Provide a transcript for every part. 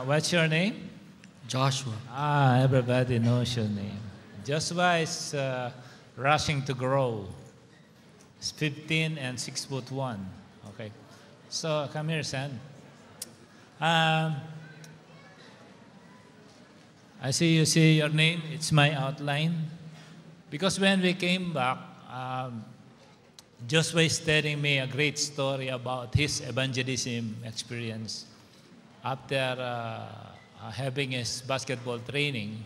What's your name? Joshua. Everybody knows your name. Joshua is rushing to grow. He's 15 and 6'1". Okay. So come here, son. Um, I see you see your name. It's my outline. Because when we came back, Joshua is telling me a great story about his evangelism experience after having his basketball training.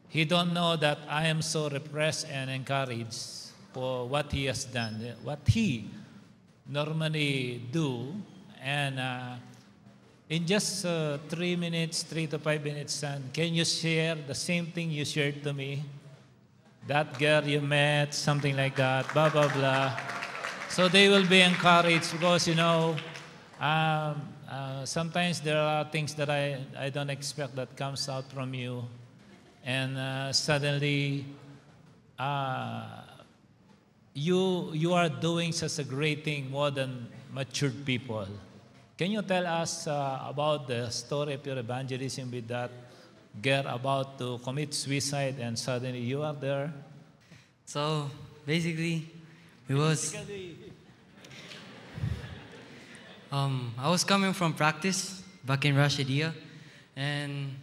He don't know that I am so repressed and encouraged for what he has done, what he normally do, and in just 3 to 5 minutes, son, can you share the same thing you shared to me? That girl you met, something like that, blah, blah, blah. So they will be encouraged because, sometimes there are things that I don't expect that comes out from you. And suddenly, you are doing such a great thing more than matured people. Can you tell us about the story of your evangelism with that girl about to commit suicide and suddenly you are there? So basically, I was coming from practice back in Rashidia, and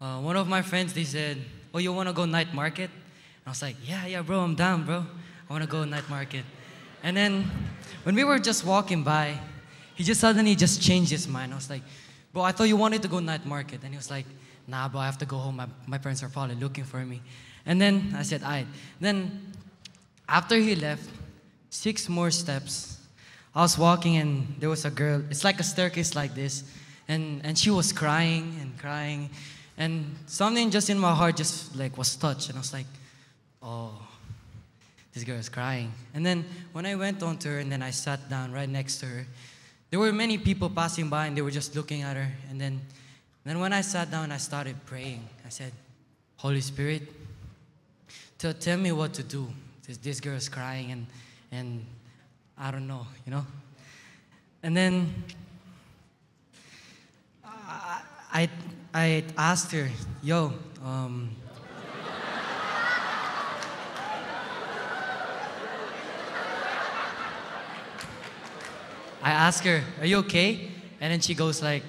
one of my friends, they said, "Oh, you want to go night market?" And I was like, "Yeah, bro, I'm down, bro. I want to go night market." And then when we were just walking by, he just suddenly just changed his mind. I was like, "Bro, I thought you wanted to go night market." And he was like, "Nah, bro, I have to go home. My parents are probably looking for me." And then I said, "Aight." Then after he left, 6 more steps, I was walking and there was a girl. It's like a staircase like this. And she was crying and crying. And something just in my heart just like was touched. And I was like, oh, this girl is crying. And then when I went on to her and then I sat down right next to her, there were many people passing by and they were just looking at her. And then when I sat down, I started praying. I said, Holy Spirit, tell me what to do. This girl is crying and I don't know, And then I asked her, I asked her, are you okay? And then she goes like,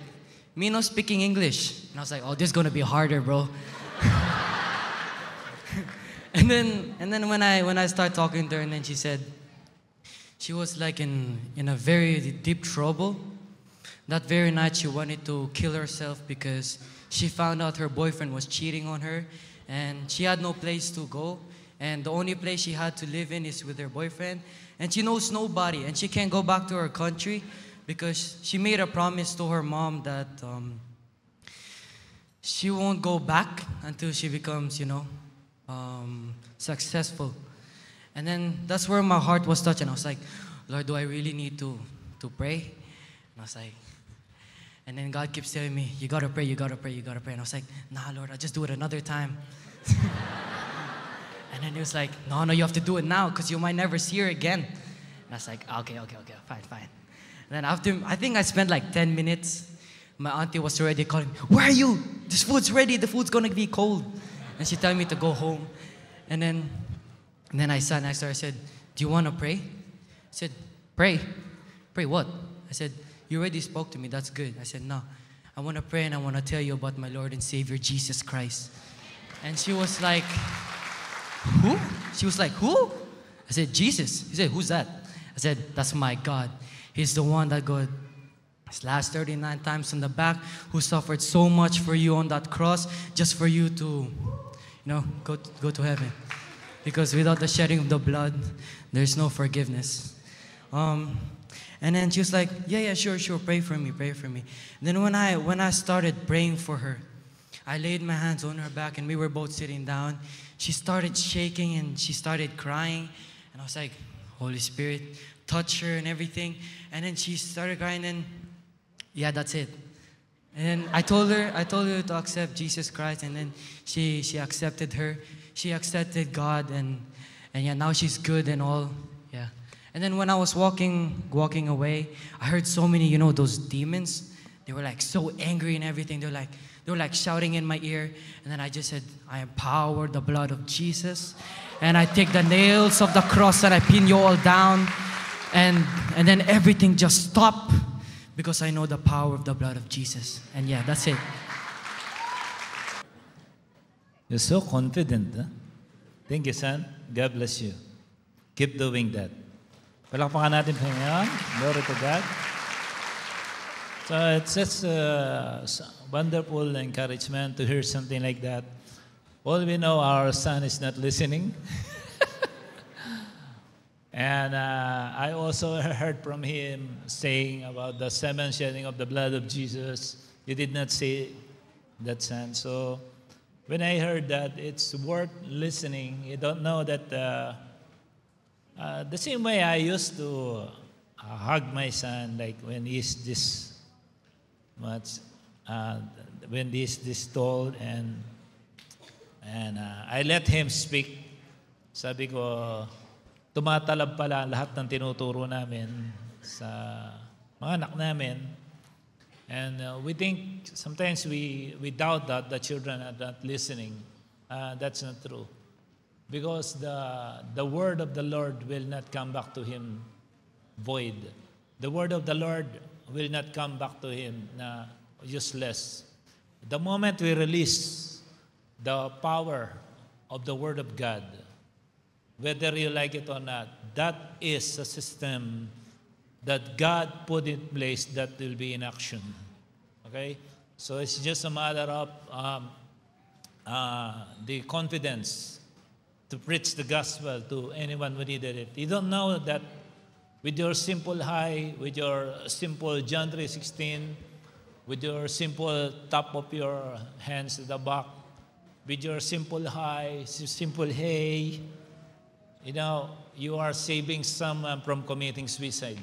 me no speaking English. And I was like, oh, this is gonna be harder, bro. and then when I started talking to her, and then she said, she was like in a very deep trouble. That very night she wanted to kill herself because she found out her boyfriend was cheating on her and she had no place to go. And the only place she had to live in is with her boyfriend. And she knows nobody and she can't go back to her country because she made a promise to her mom that she won't go back until she becomes, successful. And then that's where my heart was touched. And I was like, Lord, do I really need to pray? And I was like, and then God keeps telling me, you gotta pray, you gotta pray, you gotta pray. And I was like, nah, Lord, I'll just do it another time. And then he was like, no, you have to do it now because you might never see her again. And I was like, okay, fine. And then after, I think I spent like 10 minutes. My auntie was already calling me, where are you? This food's ready, the food's gonna be cold. And she told me to go home. And then I sat next to her, I said, do you wanna pray? I said, pray. Pray what? I said, you already spoke to me, that's good. I said, no, I wanna pray and I wanna tell you about my Lord and Savior, Jesus Christ. And she was like, who? She was like, who? I said, Jesus. He said, who's that? I said, that's my God. He's the one that got his last 39 times on the back, who suffered so much for you on that cross, just for you to, go to heaven. Because without the shedding of the blood, there's no forgiveness. And then she was like, yeah, sure, pray for me. And then when I started praying for her, I laid my hands on her back and we were both sitting down. She started shaking and she started crying. And I was like, Holy Spirit, touch her and everything. And then she started crying and yeah, that's it. And then I told her to accept Jesus Christ. And then she accepted her. She accepted God and yeah, now she's good and all. And then when I was walking away, I heard so many, those demons They were like so angry and everything. They were like shouting in my ear. And then I just said, I empower the blood of Jesus. And I take the nails of the cross and I pin you all down. And then everything just stopped because I know the power of the blood of Jesus. And yeah, that's it. You're so confident, huh? Thank you, son. God bless you. Keep doing that. Palakpakan natin, Panginoon. Glory to God. So it's just wonderful encouragement to hear something like that. All we know, our son is not listening. And I also heard from him saying about the seven shedding of the blood of Jesus. You did not say that, son. So when I heard that, it's worth listening. You don't know that the same way I used to hug my son, like when he's this much, when he's this tall, and I let him speak. Sabi ko, tumatalab pala lahat ng tinuturo namin sa mga anak namin. And we think, sometimes we doubt that the children are not listening. That's not true. Because the word of the Lord will not come back to him void. The word of the Lord will not come back to him na useless. The moment we release the power of the word of God, whether you like it or not, that is a system that God put in place that will be in action. Okay? So it's just a matter of the confidence to preach the gospel to anyone who needed it. You don't know that with your simple hi, with your simple John 3:16, with your simple tap of your hands at the back, with your simple hi, simple hey, you know, you are saving someone from committing suicide.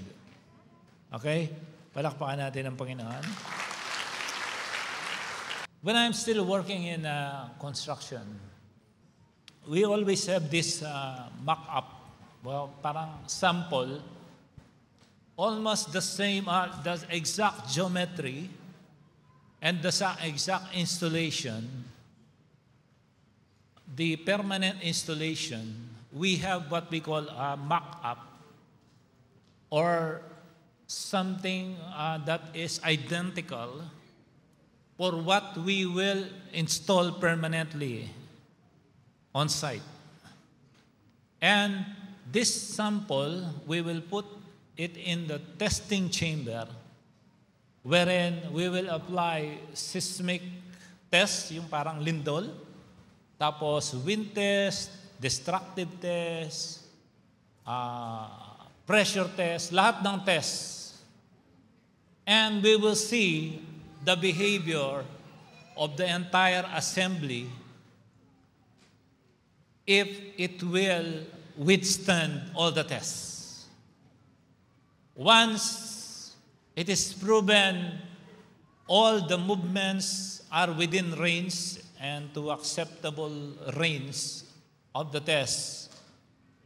Okay? Palakpakan natin ang Panginoon. When I'm still working in construction, we always have this mock-up, well, parang sample, almost the same, the exact geometry and the exact installation, the permanent installation. We have what we call a mock-up, or something that is identical for what we will install permanently on site. And this sample, we will put it in the testing chamber, wherein we will apply seismic test, yung parang lindol, tapos wind test, destructive test, pressure test, lahat ng tests. And we will see the behavior of the entire assembly if it will withstand all the tests. Once it is proven all the movements are within range and to acceptable range of the test,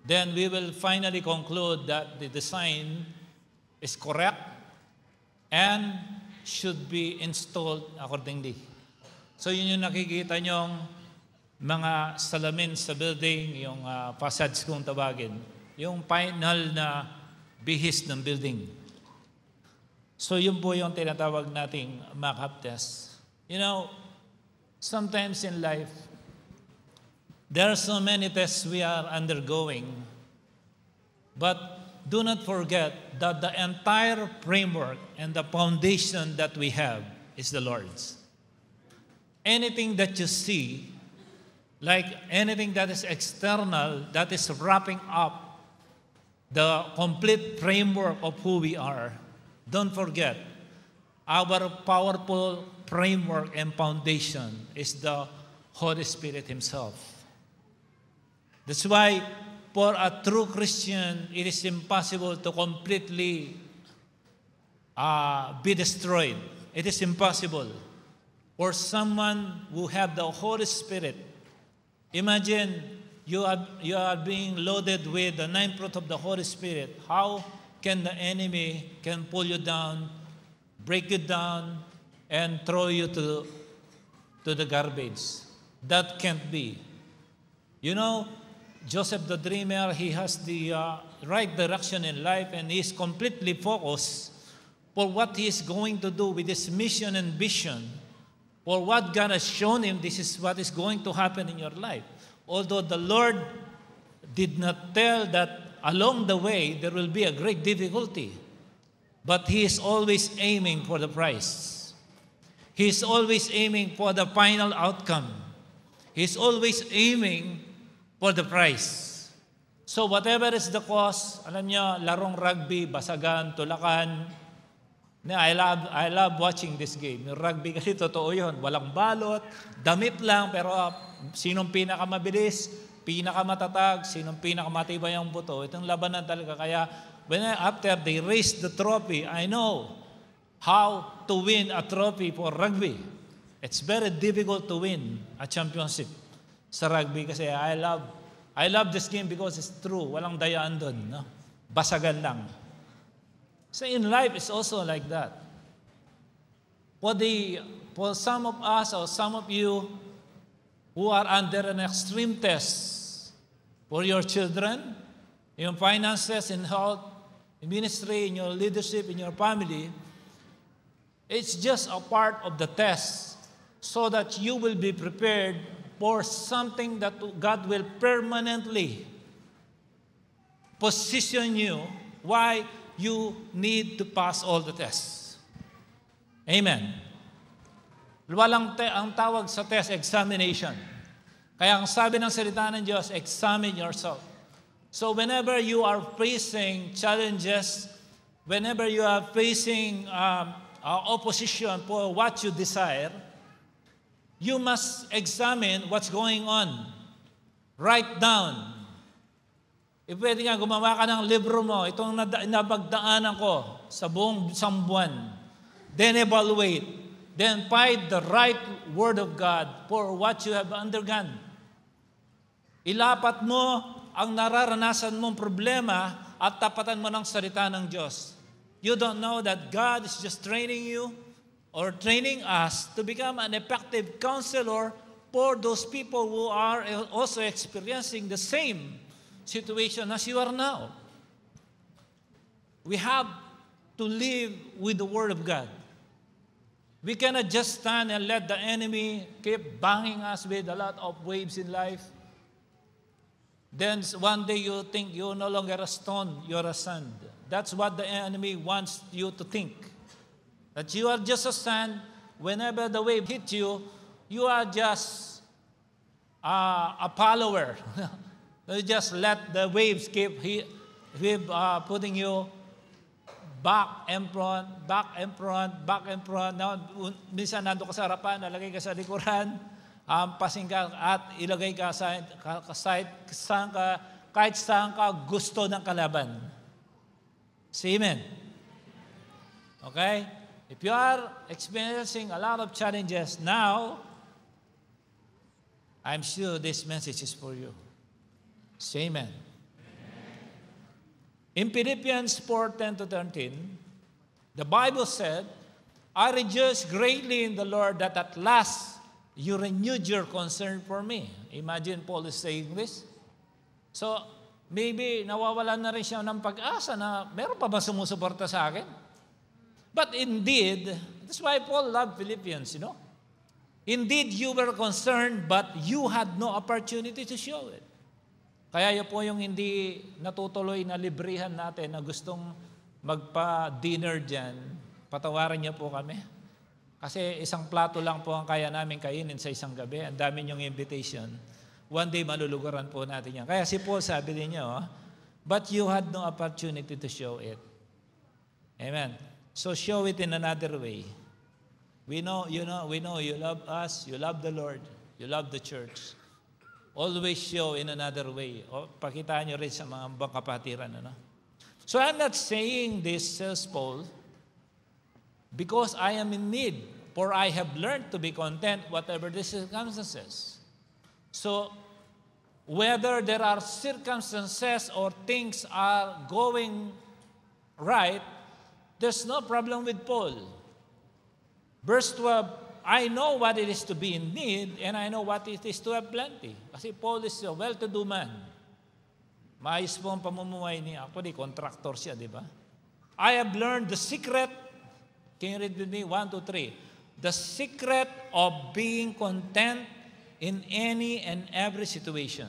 then we will finally conclude that the design is correct and should be installed accordingly. So yun yung nakikita nyong mga salamin sa building, yung facades kung tawagin, yung final na bihis ng building. So yun po yung tinatawag nating mock-up test. You know, sometimes in life, there are so many tests we are undergoing, but do not forget that the entire framework and the foundation that we have is the Lord's. Anything that you see, like anything that is external, that is wrapping up the complete framework of who we are, don't forget, our powerful framework and foundation is the Holy Spirit Himself. That's why for a true Christian, it is impossible to completely be destroyed. It is impossible. For someone who have the Holy Spirit, imagine you are being loaded with the 9 fruit of the Holy Spirit. How can the enemy can pull you down break you down, and throw you to the garbage. That can't be. You know, Joseph the dreamer, he has the right direction in life, and he's completely focused for what he is going to do with his mission and vision. For what God has shown him, this is what is going to happen in your life. Although the Lord did not tell that along the way there will be a great difficulty, but he is always aiming for the prize. He is always aiming for the final outcome. He is always aiming for the prize. So whatever is the cause, alam niyo, larong rugby, basagan, tulakan. I love watching this game. Yung rugby kasi totoo yun. Walang balot, damit lang, pero sinong pinakamabilis, pinakamatatag, sinong pinakamatibay ang buto. Itong labanan talaga. Kaya after they raise the trophy, I know how to win a trophy for rugby. It's very difficult to win a championship sa rugby kasi I love this game because it's true. Walang dayaan doon. No? Basagan lang. So in life, it's also like that. For some of us or some of you who are under an extreme test for your children, in finances, in health, in ministry, in your leadership, in your family, it's just a part of the test so that you will be prepared for something that God will permanently position you. Why? You need to pass all the tests. Amen. Ang tawag sa test, examination. Kaya ang sabi ng salita ng Diyos, examine yourself. So whenever you are facing challenges, whenever you are facing opposition for what you desire, you must examine what's going on. Write down. Pwede nga gumawa ka ng libro mo, itong nabagdaanan ko sa buong isang buwan. Then evaluate. Then find the right word of God for what you have undergone. Ilapat mo ang nararanasan mong problema at tapatan mo ng salita ng Diyos. You don't know that God is just training you or training us to become an effective counselor for those people who are also experiencing the same situation as you are now. We have to live with the Word of God. We cannot just stand and let the enemy keep banging us with a lot of waves in life. Then one day you think you're no longer a stone, you're a sand. That's what the enemy wants you to think. That you are just a sand. Whenever the wave hits you, you are just a follower. You just let the waves keep putting you back and front, back and front, back and front. Now, minsan nando ka sa harapan, nalagay ka sa likuran, hampasin ka at ilagay ka kahit saan ka gusto ng kalaban. Say amen. Okay? If you are experiencing a lot of challenges now, I'm sure this message is for you. Say amen. In Philippians 4:10-13, the Bible said, I rejoice greatly in the Lord that at last you renewed your concern for me. Imagine Paul is saying this. So, maybe nawawalan na rin siya ng pag-asa na meron pa ba sumusuporta sa akin? But indeed, that's why Paul loved Philippians, you know. Indeed, you were concerned, but you had no opportunity to show it. Kaya yun po yung hindi natutuloy na librihan natin na gustong magpa-dinner dyan, patawarin niyo po kami. Kasi isang plato lang po ang kaya namin kainin sa isang gabi. Ang dami niyong invitation. One day maluluguran po natin yan. Kaya si Paul sabi niyo, but you had no opportunity to show it. Amen. So show it in another way. We know you love us, you love the Lord, you love the church. Always show in another way. O, pakitaan nyo rin sa mga kapatiran. Ano? So I'm not saying this, says Paul, because I am in need, for I have learned to be content whatever the circumstances. So, whether there are circumstances or things are going right, there's no problem with Paul. Verse 12, I know what it is to be in need, and I know what it is to have plenty. Kasi Paul is a well-to-do man. Maayos po ang pamumuhay niya. Actually, contractor siya, di ba? I have learned the secret. Can you read with me? 1, 2, 3. The secret of being content in any and every situation.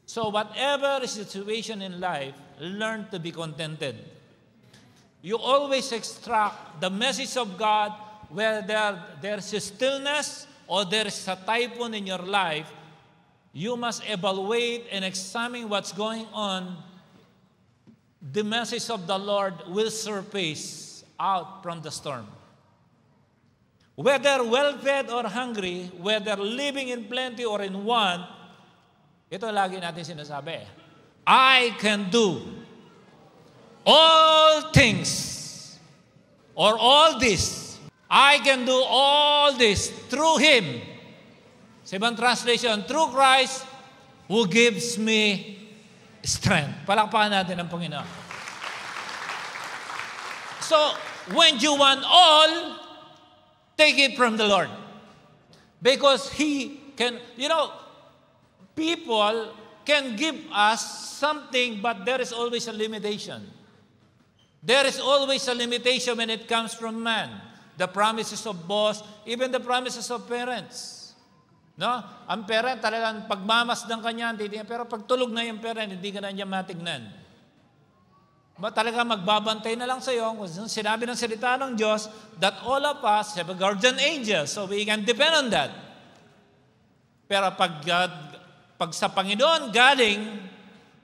So whatever is the situation in life, learn to be contented. You always extract the message of God, whether there's a stillness or there's a typhoon in your life. You must evaluate and examine what's going on. The message of the Lord will surface out from the storm. Whether well-fed or hungry, whether living in plenty or in want, ito lagi natin sinasabi, I can do all things or all this. I can do all this through Him. Sa ibang translation, through Christ who gives me strength. Palakpakan natin ang Panginoon. So, when you want all, take it from the Lord. Because He can, people can give us something, but there is always a limitation. There is always a limitation when it comes from man. The promises of boss, even the promises of parents. No? Ang parent talagang pagmamasdan kanya, pero pag tulog na yung parent, hindi ka na niya matignan. Talaga magbabantay na lang sa iyo kung sinabi ng salita ng Diyos that all of us have a guardian angel, so we can depend on that. Pero pag sa Panginoon galing,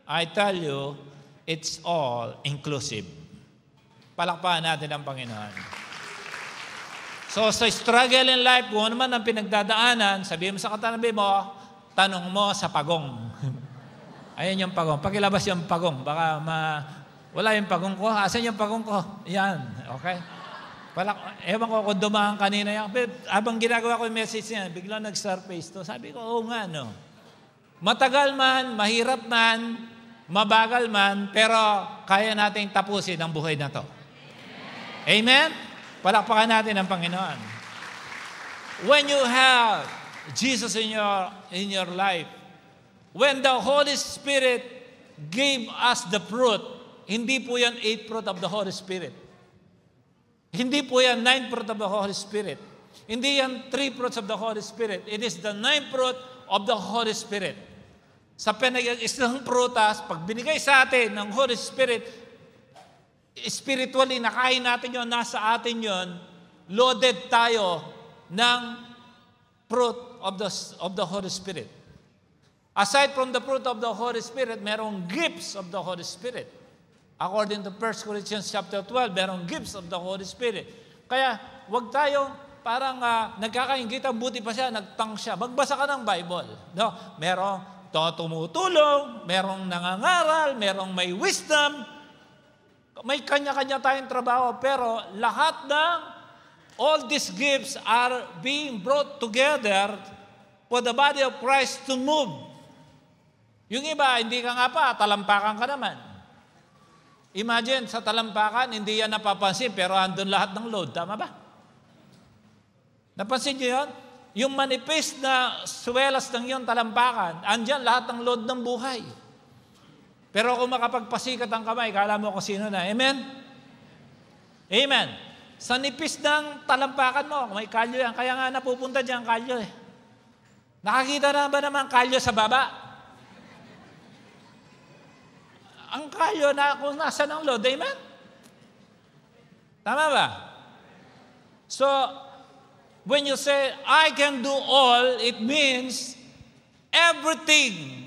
I tell you, it's all inclusive. Palakpakan natin ang Panginoon. So sa struggle in life, kung ano man ang pinagdadaanan, sabihin mo sa katabi mo, tanong mo sa pagong. Ayan yung pagong. Pakilabas yung pagong. Baka wala yung pagong ko. Asan yung pagong ko? Yan. Okay? Ewan ko kung dumaan kanina yan. Habang ginagawa ko yung message niya, biglang nag-surface to. Sabi ko, oo nga, no. Matagal man, mahirap man, mabagal man, pero kaya nating tapusin ang buhay na to. Amen? Palakpakan natin ang Panginoon. When you have Jesus in your life, when the Holy Spirit gave us the fruit, hindi po yan 8 fruit of the Holy Spirit. Hindi po yan 9 fruit of the Holy Spirit. Hindi yan 3 fruits of the Holy Spirit. It is the 9 fruit of the Holy Spirit. Sa isang prutas, pag binigay sa atin ng Holy Spirit, spiritually, nakain natin yon, nasa atin yon, loaded tayo ng fruit of the Holy Spirit. Aside from the fruit of the Holy Spirit, merong gifts of the Holy Spirit. According to 1 Corinthians chapter 12, merong gifts of the Holy Spirit. Kaya, wag tayong parang nagkakaingitan, buti pa siya, nagtang siya. Magbasa ka ng Bible. No? Merong tumutulong, merong nangangaral, merong may wisdom, may kanya-kanya tayong trabaho, pero lahat ng all these gifts are being brought together for the body of Christ to move. Yung iba, hindi ka nga pa, talampakan ka naman. Imagine, sa talampakan, hindi yan napapansin, pero andun lahat ng load. Tama ba? Napansin niyo yun? Yung manifest na swelas ng yung talampakan, andyan lahat ng load ng buhay. Pero kung makapagpasikat ang kamay, kala mo kung sino na. Amen? Amen. Sa nipis ng talampakan mo, may kalyo yan. Kaya nga napupunta dyan kalyo eh. Nakakita na ba naman kalyo sa baba? Ang kalyo na kung nasa ng load, amen? Tama ba? So, when you say, I can do all, it means everything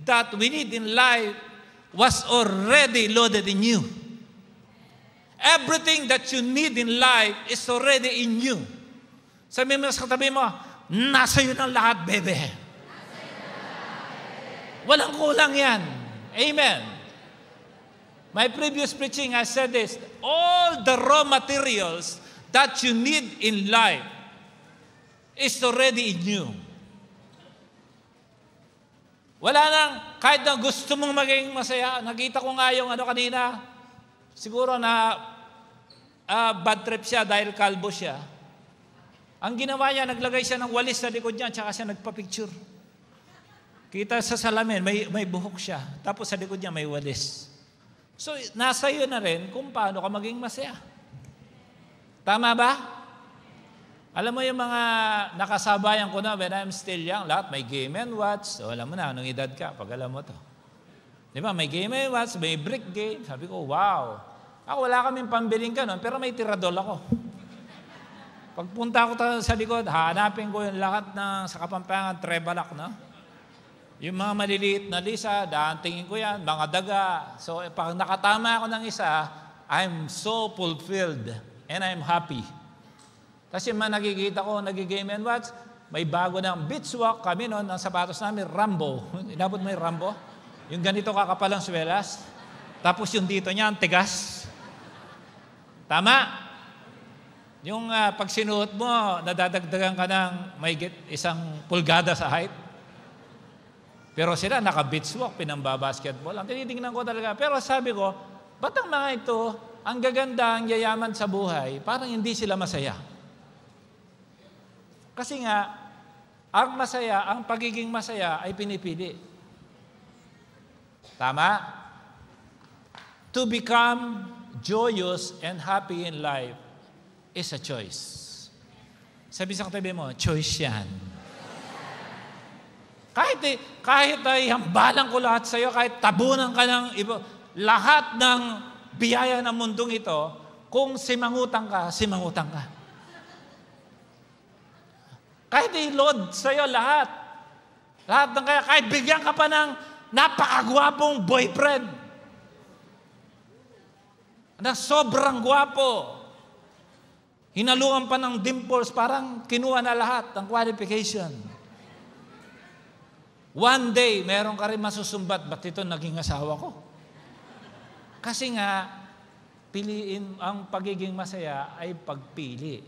that we need in life was already loaded in you. Everything that you need in life is already in you. Sabi mo sa katabi mo, nasa iyo ng lahat, bebe. Walang kulang yan. Amen. My previous preaching, I said this, all the raw materials that you need in life is already in you. Wala nang, kahit na gusto mong maging masaya, nakita ko nga yung kanina, siguro na bad trip siya dahil kalbo siya. Ang ginawa niya, naglagay siya ng walis sa likod niya, tsaka siya nagpa-picture. Kita sa salamin, may buhok siya. Tapos sa likod niya may walis. So, nasa iyo na rin kung paano ka maging masaya. Tama ba? Alam mo yung mga nakasabayan ko na when I'm still young, lahat may Game & Watch. So, alam mo na, anong edad ka pag alam mo to. Di ba? May Game & Watch, may brick game. Sabi ko, wow. Ako, wala kaming pambiling ganun, pero may tiradol ako. Pagpunta ko sa likod, hanapin ko yung lahat ng sa Kapampangan, Trebalak, no? Yung mga maliliit na lisa, daantingin ko yan, mga daga. So, pag nakatama ako ng isa, I'm so fulfilled and I'm happy. Tapos yung mga nakikita ko, nag-Game & Watch, may bago ng beach walk kami noon, ang sapatos namin, Rambo. Inabot mo yung Rambo? Yung ganito kakapalang swelas. Tapos yung dito niya, ang tigas. Tama? Yung pag sinuot mo, nadadagdagan ka ng may isang pulgada sa height. Pero sila naka-beach walk, pinambabasketball. Ang tinitingnan ko talaga. Pero sabi ko, ba't ang mga ito, ang gaganda, ang yayaman sa buhay, parang hindi sila masaya. Kasi nga, ang masaya, ang pagiging masaya ay pinipili. Tama? To become joyous and happy in life is a choice. Sabi sa katabi mo, choice yan. Kahit ay hambalan ko lahat sa iyo, kahit tabunan ka ng iba, lahat ng biyaya ng mundong ito, kung simangutang ka, simangutang ka. Kahit i-load sa iyo lahat ng kaya, kahit bigyan ka pa ng napakagwapong boyfriend, na sobrang gwapo, hinaluan pa ng dimples, parang kinuha na lahat ng qualification. One day, meron ka rin masusumbat, ba't ito naging asawa ko? Kasi nga, piliin ang pagiging masaya ay pagpili.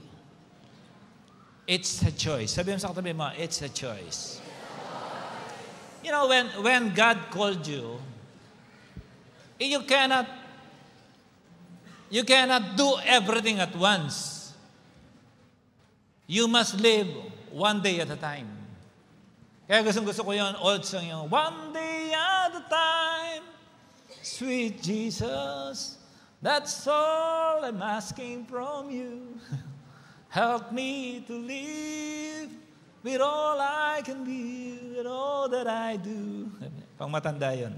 It's a choice. Sabi mo sa katabi mo, it's a choice. You know, when God called you, you cannot do everything at once. You must live one day at a time. Kaya gusto ko yun, old song yung, one day at a time, sweet Jesus, that's all I'm asking from you. Help me to live with all I can be, with all that I do. Pang matanda yun.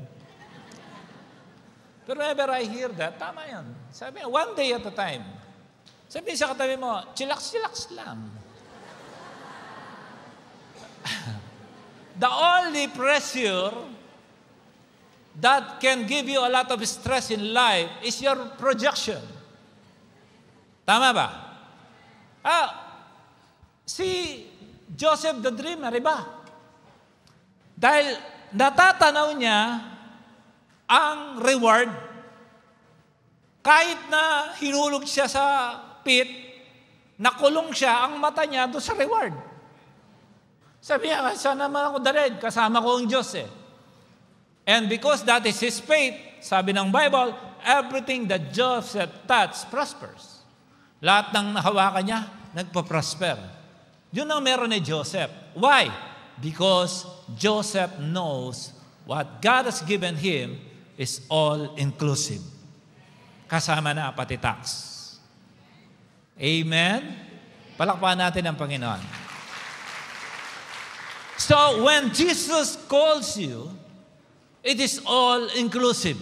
Pero whenever I hear that, tama yun. Sabi niya, one day at a time. Sabi niya sa katabi mo, chillax lang. The only pressure that can give you a lot of stress in life is your projection. Tama ba? Si Joseph the Dreamer, iba? Dahil natatanaw niya ang reward, kahit na hinulog siya sa pit, nakulong siya, ang mata niya doon sa reward. Sabi niya, saan naman ako dalhin? Kasama ko ang Diyos eh. And because that is his faith, sabi ng Bible, everything that Joseph touched prospers. Lahat ng nahawakan niya, nagpa-prosper. Yun ang meron ni Joseph. Why? Because Joseph knows what God has given him is all-inclusive. Kasama na pati tax. Amen? Palakpakan natin ang Panginoon. So, when Jesus calls you, it is all-inclusive.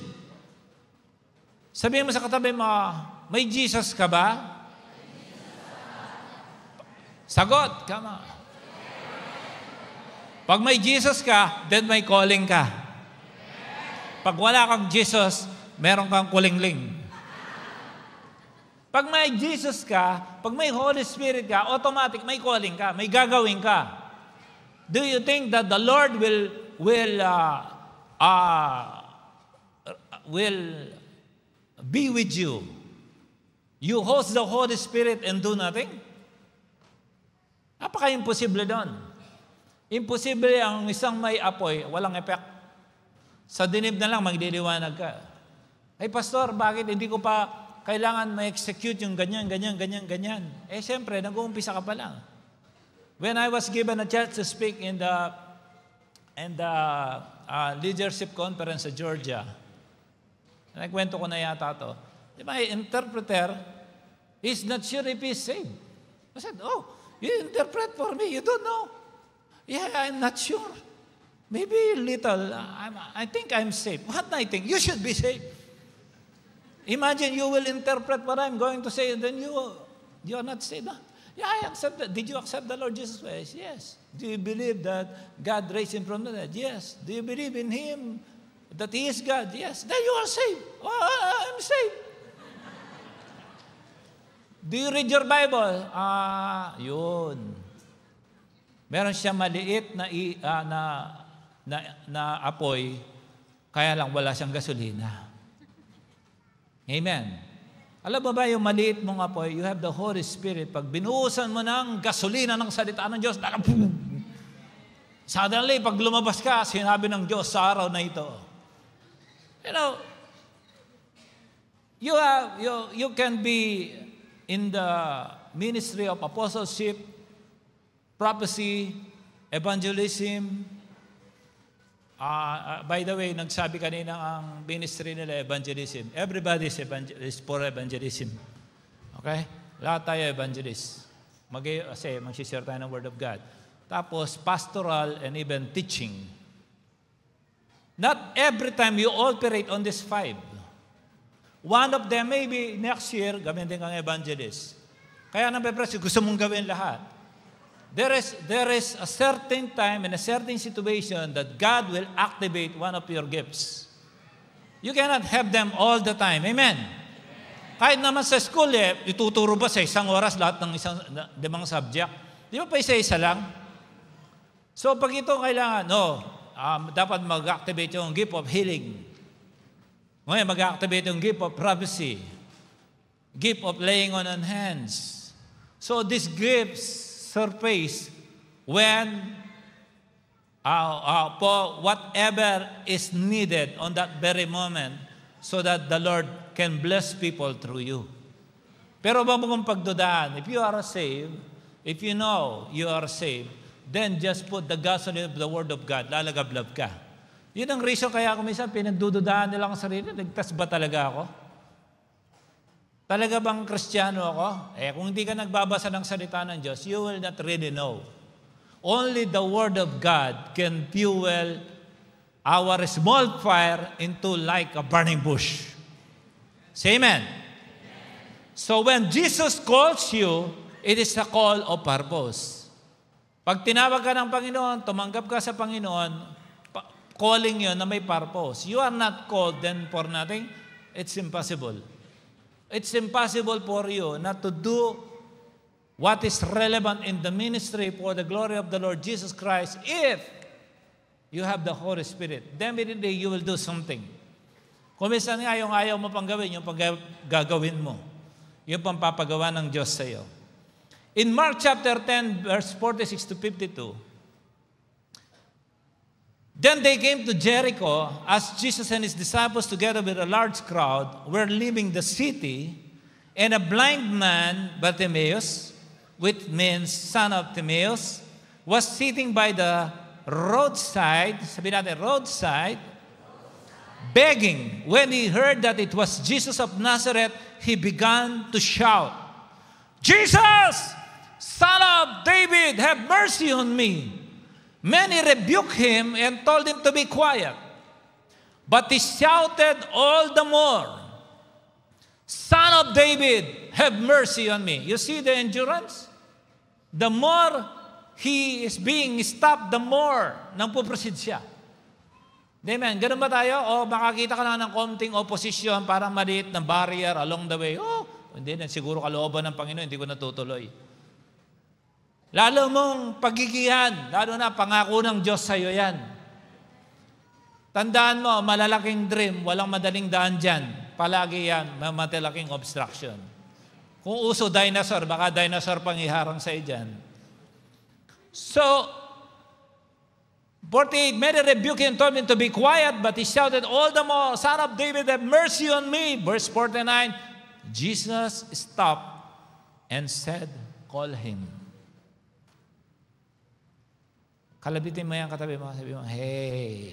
Sabihin mo sa katabi mo, may Jesus ka ba? Sagot, come on. Pag may Jesus ka, then may calling ka. Pag wala kang Jesus, meron kang kulingling. Pag may Jesus ka, pag may Holy Spirit ka, automatic may calling ka, may gagawin ka. Do you think that the Lord will be with you? You host the Holy Spirit and do nothing? Napaka-imposible doon. Imposible ang isang may apoy, walang effect. Sa dinib na lang, magdiliwanag ka. Ay, Pastor, bakit hindi ko pa kailangan ma-execute yung ganyan? Eh, siyempre, nag-uumpisa ka pa lang. When I was given a chance to speak in the leadership conference sa Georgia, nagkwento ko na yata to, my interpreter is not sure if he's saved. I said, oh, you interpret for me, you don't know. Yeah, I'm not sure. Maybe little. I think I'm saved. What I think? You should be saved. Imagine you will interpret what I'm going to say, and then you are not saved. Huh? Yeah, I accept that. Did you accept the Lord Jesus Christ? Yes. Do you believe that God raised him from the dead? Yes. Do you believe in him, that he is God? Yes. Then you are saved. Oh, I'm saved. Do you read your Bible? Yun. Meron siya maliit na apoy, kaya lang wala siyang gasolina. Amen. Alam mo ba yung maliit mong apoy, you have the Holy Spirit. Pag binuhusan mo ng gasolina ng salita ng Diyos, suddenly, pag lumabas ka, sinabi ng Diyos sa araw na ito. You know, you can be in the ministry of apostleship, prophecy, evangelism. By the way, nagsabi kanina ang ministry nila, evangelism. Everybody is for evangelism. Okay? Lahat tayo evangelist. Mag-share tayo ng Word of God. Tapos, pastoral and even teaching. Not every time you operate on these 5. One of them, maybe next year, gawin din kang evangelist. Kaya nape-press, gusto mong gawin lahat. There is a certain time and a certain situation that God will activate one of your gifts. You cannot have them all the time. Amen? Kahit naman sa school, ituturo ba sa isang oras lahat ng limang subject? Di ba pa isa-isa lang? So pag ito kailangan, dapat mag-activate yung gift of healing. Ngayon, mag-activate yung gift of prophecy. Gift of laying on hands. So these gifts surface when for whatever is needed on that very moment so that the Lord can bless people through you. Pero wag mo kong pagdudaan. If you are saved, if you know you are saved, then just put the gasoline of the Word of God. Lalagablab ka. Yun ang reason kaya kung minsan pinagdududaan nila ang sarili. Ligtas ba talaga ako? Talaga bang Kristiyano ako? Kung hindi ka nagbabasa ng salita ng Diyos, you will not really know. Only the Word of God can fuel our small fire into like a burning bush. Say amen. So when Jesus calls you, it is a call of purpose. Pag tinawag ka ng Panginoon, tumanggap ka sa Panginoon, calling yun na may purpose. You are not called then for nothing. It's impossible. It's impossible for you not to do what is relevant in the ministry for the glory of the Lord Jesus Christ if you have the Holy Spirit. Definitely, you will do something. Kung minsan nga yung ayaw mo pang gawin, yung gagawin mo. Yung pampapagawa ng Diyos sa iyo. In Mark chapter 10, verse 46 to 52, then they came to Jericho as Jesus and his disciples together with a large crowd were leaving the city, and a blind man, Bartimaeus, which means son of Timaeus, was sitting by the roadside, sabi natin, roadside, begging. When he heard that it was Jesus of Nazareth, he began to shout, Jesus, Son of David, have mercy on me. Many rebuked him and told him to be quiet. But he shouted all the more, Son of David, have mercy on me. You see the endurance? The more he is being stopped, the more nang puproceed siya. Amen. Ganun ba tayo? O makakita ka na ng konting opposition, parang maliit na barrier along the way. Hindi na, siguro kalooban ng Panginoon, hindi ko natutuloy. Lalo mong pagigihan, lalo na pangako ng Diyos sa iyo yan. Tandaan mo, malalaking dream, walang madaling daan dyan. Palagi yan, matalaking obstruction. Kung uso dinosaur, baka dinosaur pang iharang sa iyo dyan. So, 48, many rebuked him and told him to be quiet, but he shouted all the more, Son of David, have mercy on me. Verse 49, Jesus stopped and said, call him. Kalabitin mo yan katabi mo. Sabi mo, hey.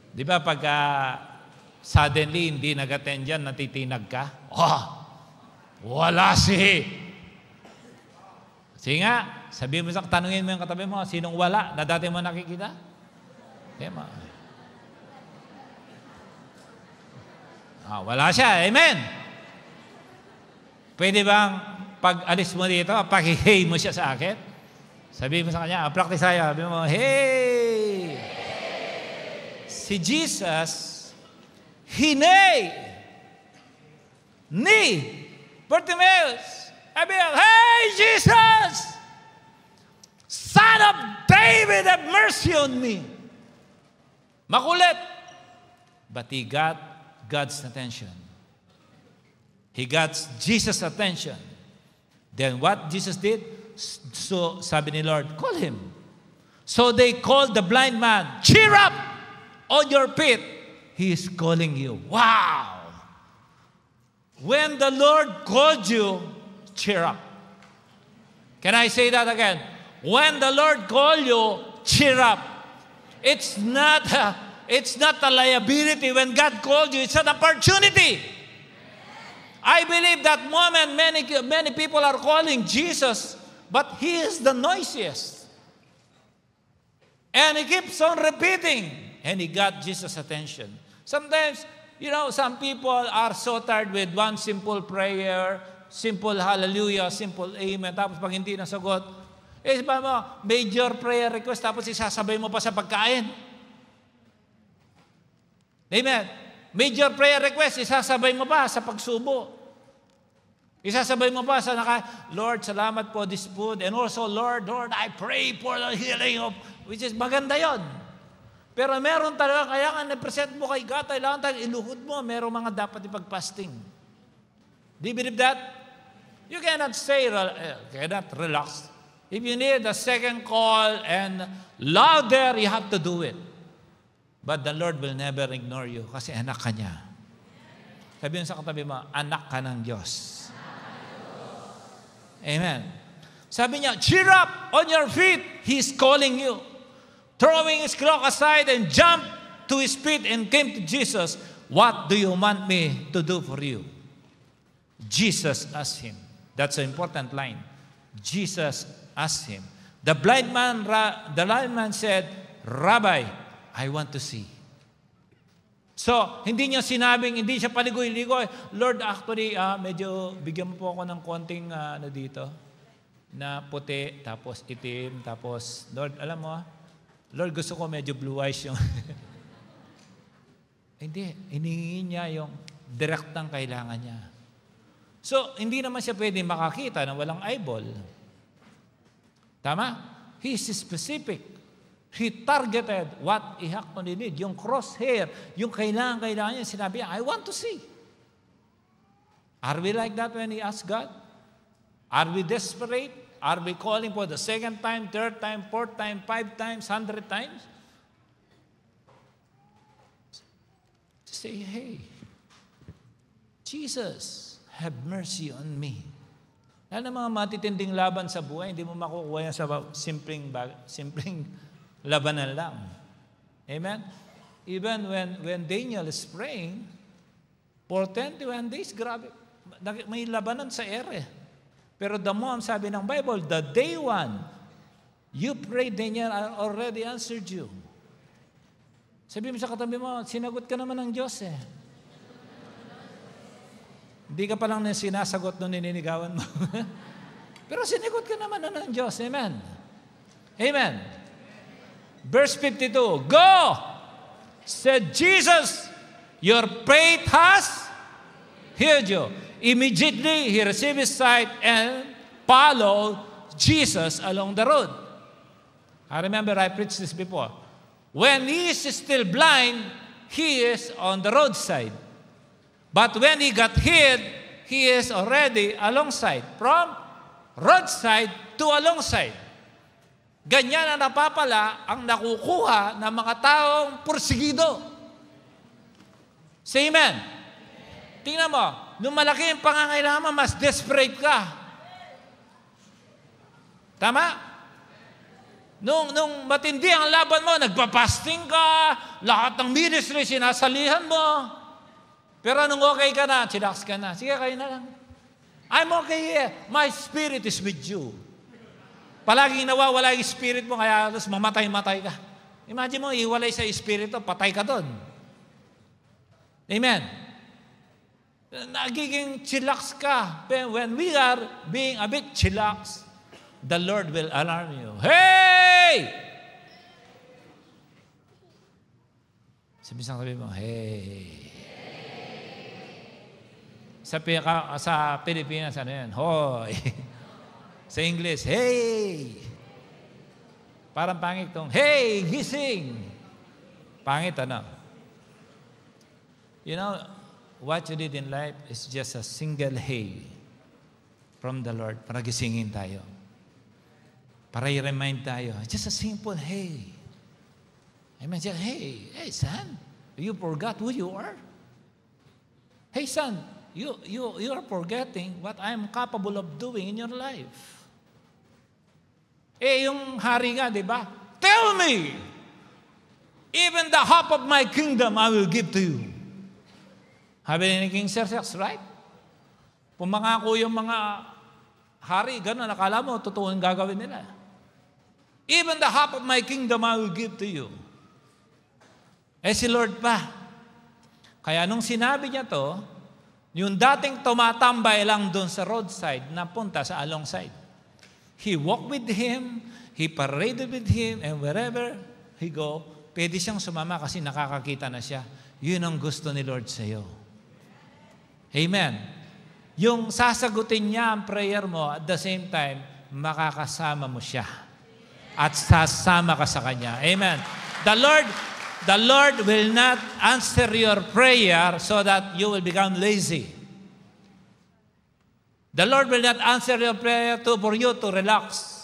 Di ba pag suddenly hindi nag-attend dyan, natitinag ka? Oh, wala si. Sige nga, sabihin mo tanungin mo yung katabi mo, sinong wala na dati mo nakikita? Tema. Wala siya. Amen. Pwede bang pag alis mo dito, pag-hey mo siya sa akin? Sabihin mo sa kanya, practice tayo. Sabihin mo, hey! Si Jesus, hinay! Ni! Bartimaeus! Sabi niya, hey, Jesus! Son of David, have mercy on me! Makulit! But he got God's attention. He got Jesus' attention. Then what Jesus did? So sabi ni Lord, call him. So they called the blind man, cheer up on your feet. He is calling you. Wow! When the Lord called you, cheer up. Can I say that again? When the Lord called you, cheer up. It's not a liability. When God called you, it's an opportunity. I believe that moment many people are calling Jesus, but he is the noisiest. And he keeps on repeating, and he got Jesus' attention. Sometimes, some people are so tired with one simple prayer, simple hallelujah, simple amen, tapos pag hindi nasagot, sabi mo, major prayer request, tapos isasabay mo pa sa pagkain. Amen. Major prayer request, isasabay mo pa sa pagsubo. Isasabay mo pa sa Lord, salamat po this food. And also, Lord, I pray for the healing of, which is maganda yon. Pero meron talaga, kaya nga na-present mo kay God, kailangan tayo iluhod mo, meron mga dapat ipag-fasting. Do you believe that? You cannot cannot relax. If you need a second call and louder, you have to do it. But the Lord will never ignore you kasi anak ka niya. Sabihin sa katabi mo, anak ka ng Diyos. Amen. Sabi niya, cheer up on your feet. He's calling you. Throwing his cloak aside and jumped to his feet and came to Jesus. What do you want me to do for you? Jesus asked him. That's an important line. Jesus asked him. The blind man said, Rabbi, I want to see. So, hindi niya sinabing, hindi siya paligoy-ligoy. Lord, actually, medyo bigyan mo po ako ng konting dito, na puti, tapos itim, tapos, Lord, alam mo, Lord, gusto ko medyo blue eyes yung... Hindi, hinihingi niya yung direktang kailangan niya. So, hindi naman siya pwede makakita na walang eyeball. Tama? He's specific. He targeted what he actually need. Yung crosshair, yung kailangan niya, sinabi niya, I want to see. Are we like that when we ask God? Are we desperate? Are we calling for the second time, third time, fourth time, 5 times, 100 times? Just say, hey, Jesus, have mercy on me. Lalo ng mga matitinding laban sa buhay, hindi mo makukuha yan sa simpleng labanan lang. Amen? Even when Daniel is praying, for 21 days, grabe, may labanan sa ere. Pero the more, sabi ng Bible, the day one, you prayed, Daniel, I already answered you. Sabi mo sa katabi mo, sinagot ka naman ng Diyos eh. Hindi ka pa lang na sinasagot nung nininigawan mo. Pero sinagot ka naman ng Diyos. Amen. Amen. Verse 52, go! Said Jesus, your faith has healed you. Immediately, he received his sight and followed Jesus along the road. I remember I preached this before. When he is still blind, he is on the roadside. But when he got healed, he is already alongside. From roadside to alongside. Ganyan ang napapala ang nakukuha ng mga taong pursigido. Say amen. Tingnan mo, nung malaki ang pangangailangan, mas desperate ka. Tama? Nung matindi ang laban mo, nagpa-fasting ka, lahat ng ministry sinasalihan mo. Pero nung okay ka na, chillax ka na, sige, kayo na lang. I'm okay here. My spirit is with you. Palaging nawawala yung spirit mo, kaya halos mamatay-matay ka. Imagine mo, iwalay sa spirit mo, patay ka doon. Amen. Nagiging chillax ka. When we are being a bit chillax, the Lord will alarm you. Hey! Sabi mo, hey. Sa Pilipinas, ano yan? Hoy. Sa English, hey. Parang pangit tong, hey, gising. Pangit, ano? You know, what you did in life is just a single hey from the Lord para gisingin tayo. Para i-remind tayo, just a simple hey. Amen. Just, hey son, you forgot who you are? Hey son, you are forgetting what I am capable of doing in your life. Yung hari nga, di ba? Tell me, even the half of my kingdom I will give to you. Sabi ni King Xerxes, right? Pumangako yung mga hari, gano'n, nakala mo, totoo ang gagawin nila. Even the half of my kingdom I will give to you. Si Lord pa. Kaya nung sinabi niya to, yung dating tumatambay lang doon sa roadside, napunta sa alongside. He walked with him, he paraded with him, and wherever he go, pwede siyang sumama kasi nakakakita na siya. Yun ang gusto ni Lord sa iyo. Amen. Yung sasagutin niya ang prayer mo, at the same time, makakasama mo siya. At sasama ka sa Kanya. Amen. The Lord will not answer your prayer so that you will become lazy. The Lord will not answer your prayer for you to relax.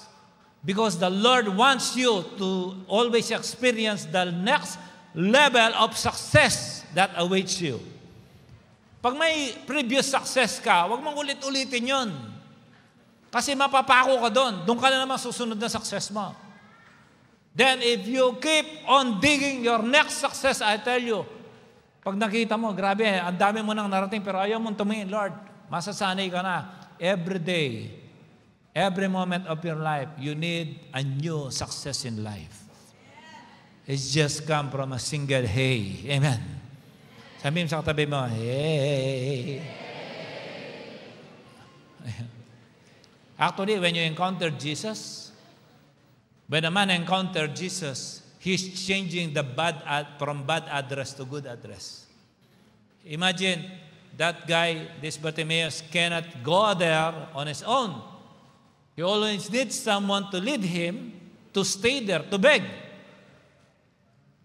Because the Lord wants you to always experience the next level of success that awaits you. Pag may previous success ka, huwag mong ulit-ulitin yun. Kasi mapapako ka doon. Doon ka na naman susunod na success mo. Then if you keep on digging your next success, I tell you, pag nakita mo, grabe, ang dami mo nang narating, pero ayaw mong tumingin, Lord, masasanay ka na. Every day, every moment of your life, you need a new success in life. It's just come from a single hey. Amen. Sabihin sa katabi mo, hey. Actually, when you encounter Jesus, when a man encountered Jesus, he's changing the from bad address to good address. Imagine that guy, this Bartimaeus, cannot go there on his own. He always needs someone to lead him to stay there, to beg.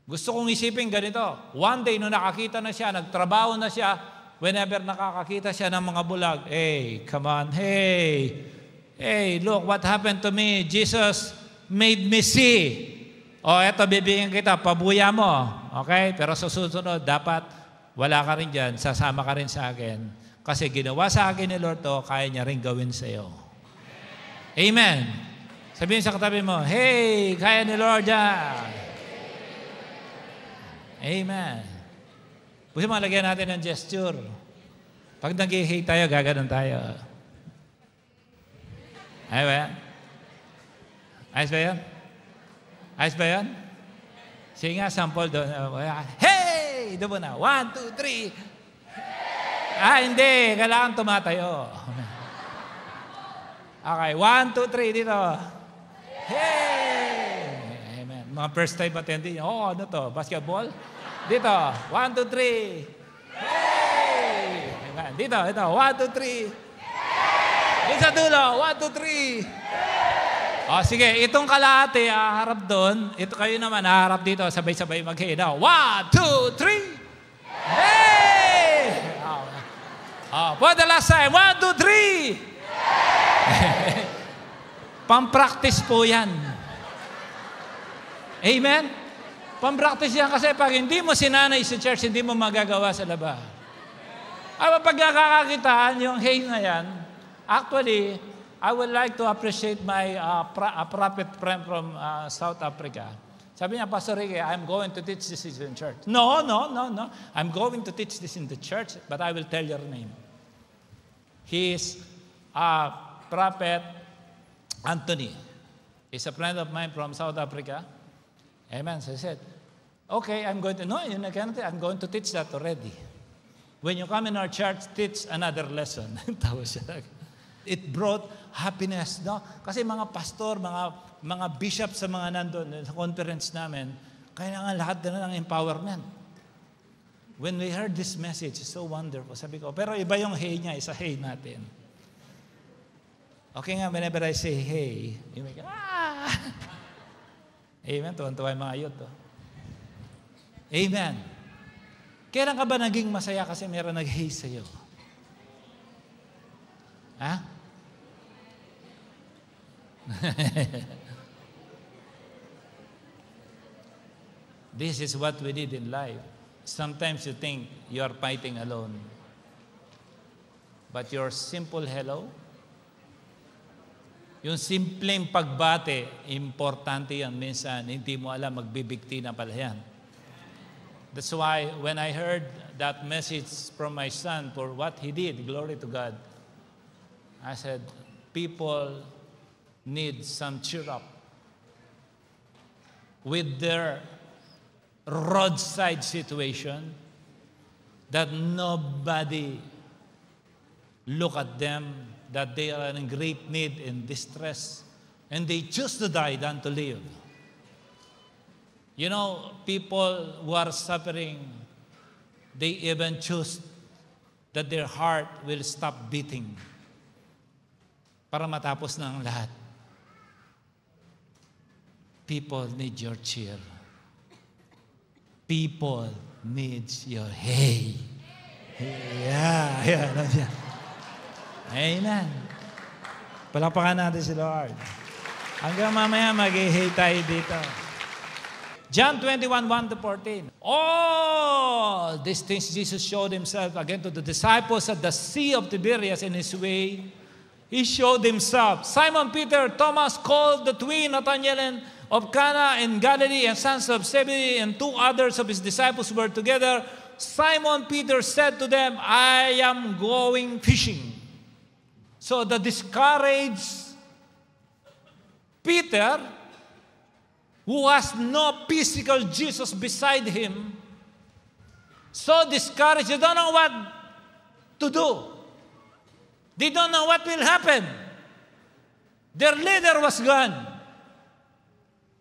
Gusto kong isipin ganito. One day, nung nakakita na siya, nagtrabaho na siya, whenever nakakakita siya ng mga bulag, hey, come on, hey, look what happened to me. Jesus made me see. Eto, bibigyan kita, pabuya mo. Okay? Pero sa susunod, dapat wala ka rin dyan, sasama ka rin sa akin. Kasi ginawa sa akin ni Lord to, kaya niya rin gawin sa iyo. Amen. Sabihin sa katabi mo, hey, kaya ni Lord yan. Amen. Pwede mo lagyan natin ng gesture. Pag nag-hey tayo, gaganon tayo. Ayos ba yan? Ayos ba yan? Ayos ba yan? Sige nga, sample doon. Hey! Doon mo na. 1, 2, 3. Hindi. Kailangan tumatayo. Okay. 1, 2, 3. Dito. Hey! Amen. Mga first time attending. Ano to? Basketball? Dito. 1, 2, 3. Hey! Amen. Dito. 1, 2, 3. Dito sa dulo. 1, 2, 3. Sige. Itong kalahati, harap doon. Ito kayo naman, harap dito. Sabay-sabay mag-hey. 1, 2, 3. Hey! For the last time. 1, 2, 3. Pang-practice po yan. Amen? Pang-practice yan kasi pag hindi mo sinanay sa church, hindi mo magagawa sa labas. Pag nakakakitaan yung hey na yan, actually, I would like to appreciate my prophet friend from South Africa. Sabi niya, Pastor Ricky, I'm going to teach this in church. No. I'm going to teach this in the church, but I will tell your name. He is Prophet Anthony. He's a friend of mine from South Africa. Amen. So I said, okay, I'm going to teach that already. When you come in our church, teach another lesson. It brought happiness, no? Kasi mga pastor, mga bishop sa mga nandun sa conference namin, kailangan lahat na ng empowerment. When we heard this message, it's so wonderful. Sabi ko, pero iba yung hey niya, isa hey natin. Okay nga, whenever I say hey, you make, Amen. Tuwan-tuwa yung mga youth. Amen. Kailan ka ba naging masaya kasi meron nag-hey sa'yo? Ha? This is what we did in life. Sometimes you think you are fighting alone. But your simple hello, yung simpleng pagbate, importante yan. Minsan, hindi mo alam, magbibigti na pala yan. That's why when I heard that message from my son for what he did, glory to God, I said, people need some cheer up with their roadside situation, that nobody look at them, that they are in great need and distress, and they choose to die than to live. You know, people who are suffering, they even choose that their heart will stop beating para matapos na ang lahat. People need your cheer. People need your hey. Yeah. Amen. Palapakan natin si Lord. Hanggang mamaya mag-hey tayo dito. John 21:1-14. All these things Jesus showed himself again to the disciples at the Sea of Tiberias. In his way, he showed himself. Simon Peter, Thomas called the twin, Nathanael of Cana in Galilee, and sons of Zebedee, and two others of his disciples were together. Simon Peter said to them, I am going fishing. So the discouraged Peter, who has no physical Jesus beside him, so discouraged, they don't know what to do. They don't know what will happen. Their leader was gone.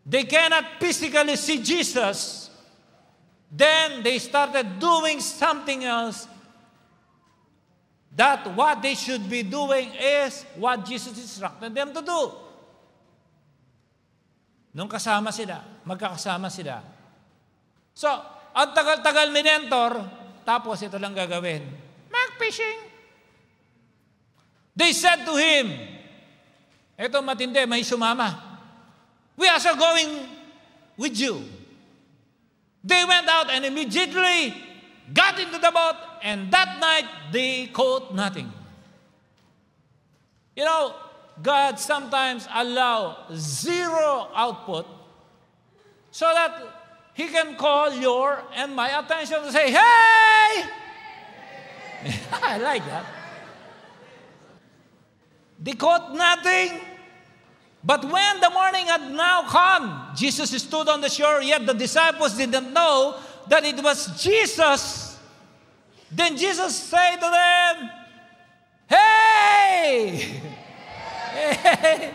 They cannot physically see Jesus. Then they started doing something else. That what they should be doing is what Jesus instructed them to do. Nung kasama sila, magkakasama sila. So, ang tagal-tagal minentor, tapos ito lang gagawin. Mag-fishing. They said to him, ito matindi, may sumama. We are also going with you. They went out and immediately got into the boat, and that night they caught nothing. You know, God sometimes allows zero output so that He can call your and my attention to say, hey! I like that. They caught nothing. But when the morning had now come, Jesus stood on the shore, yet the disciples didn't know that it was Jesus. Then Jesus said to them, hey! Hey!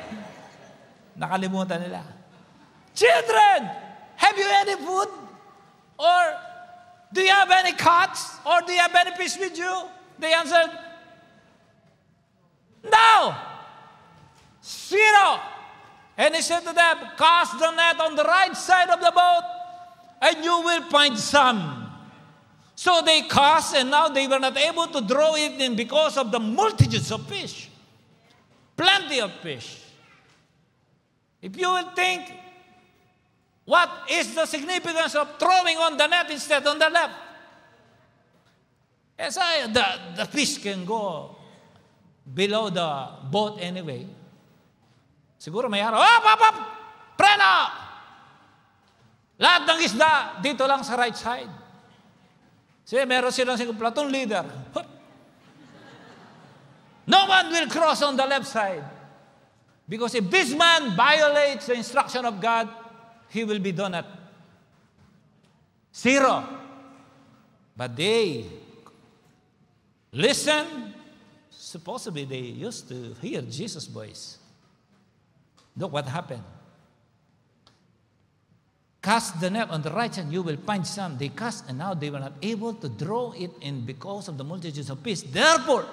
Nakalimutan nila. Children, have you any food? Or do you have any cuts? Or do you have any fish with you? They answered, no! Zero! And he said to them, cast the net on the right side of the boat, and you will find some. So they cast, and now they were not able to draw it in because of the multitudes of fish. Plenty of fish. If you will think, what is the significance of throwing on the net instead on the left? Yes, the fish can go below the boat anyway. Siguro may araw, up! Preno! Lahat ng isda, dito lang sa right side. Kasi meron silang platoon leader. No one will cross on the left side. Because if this man violates the instruction of God, he will be done at 0. But they listen. Supposedly they used to hear Jesus' voice. Look what happened. Cast the net on the right side, you will find some. They cast, and now they were not able to draw it in because of the multitudes of fish. Therefore,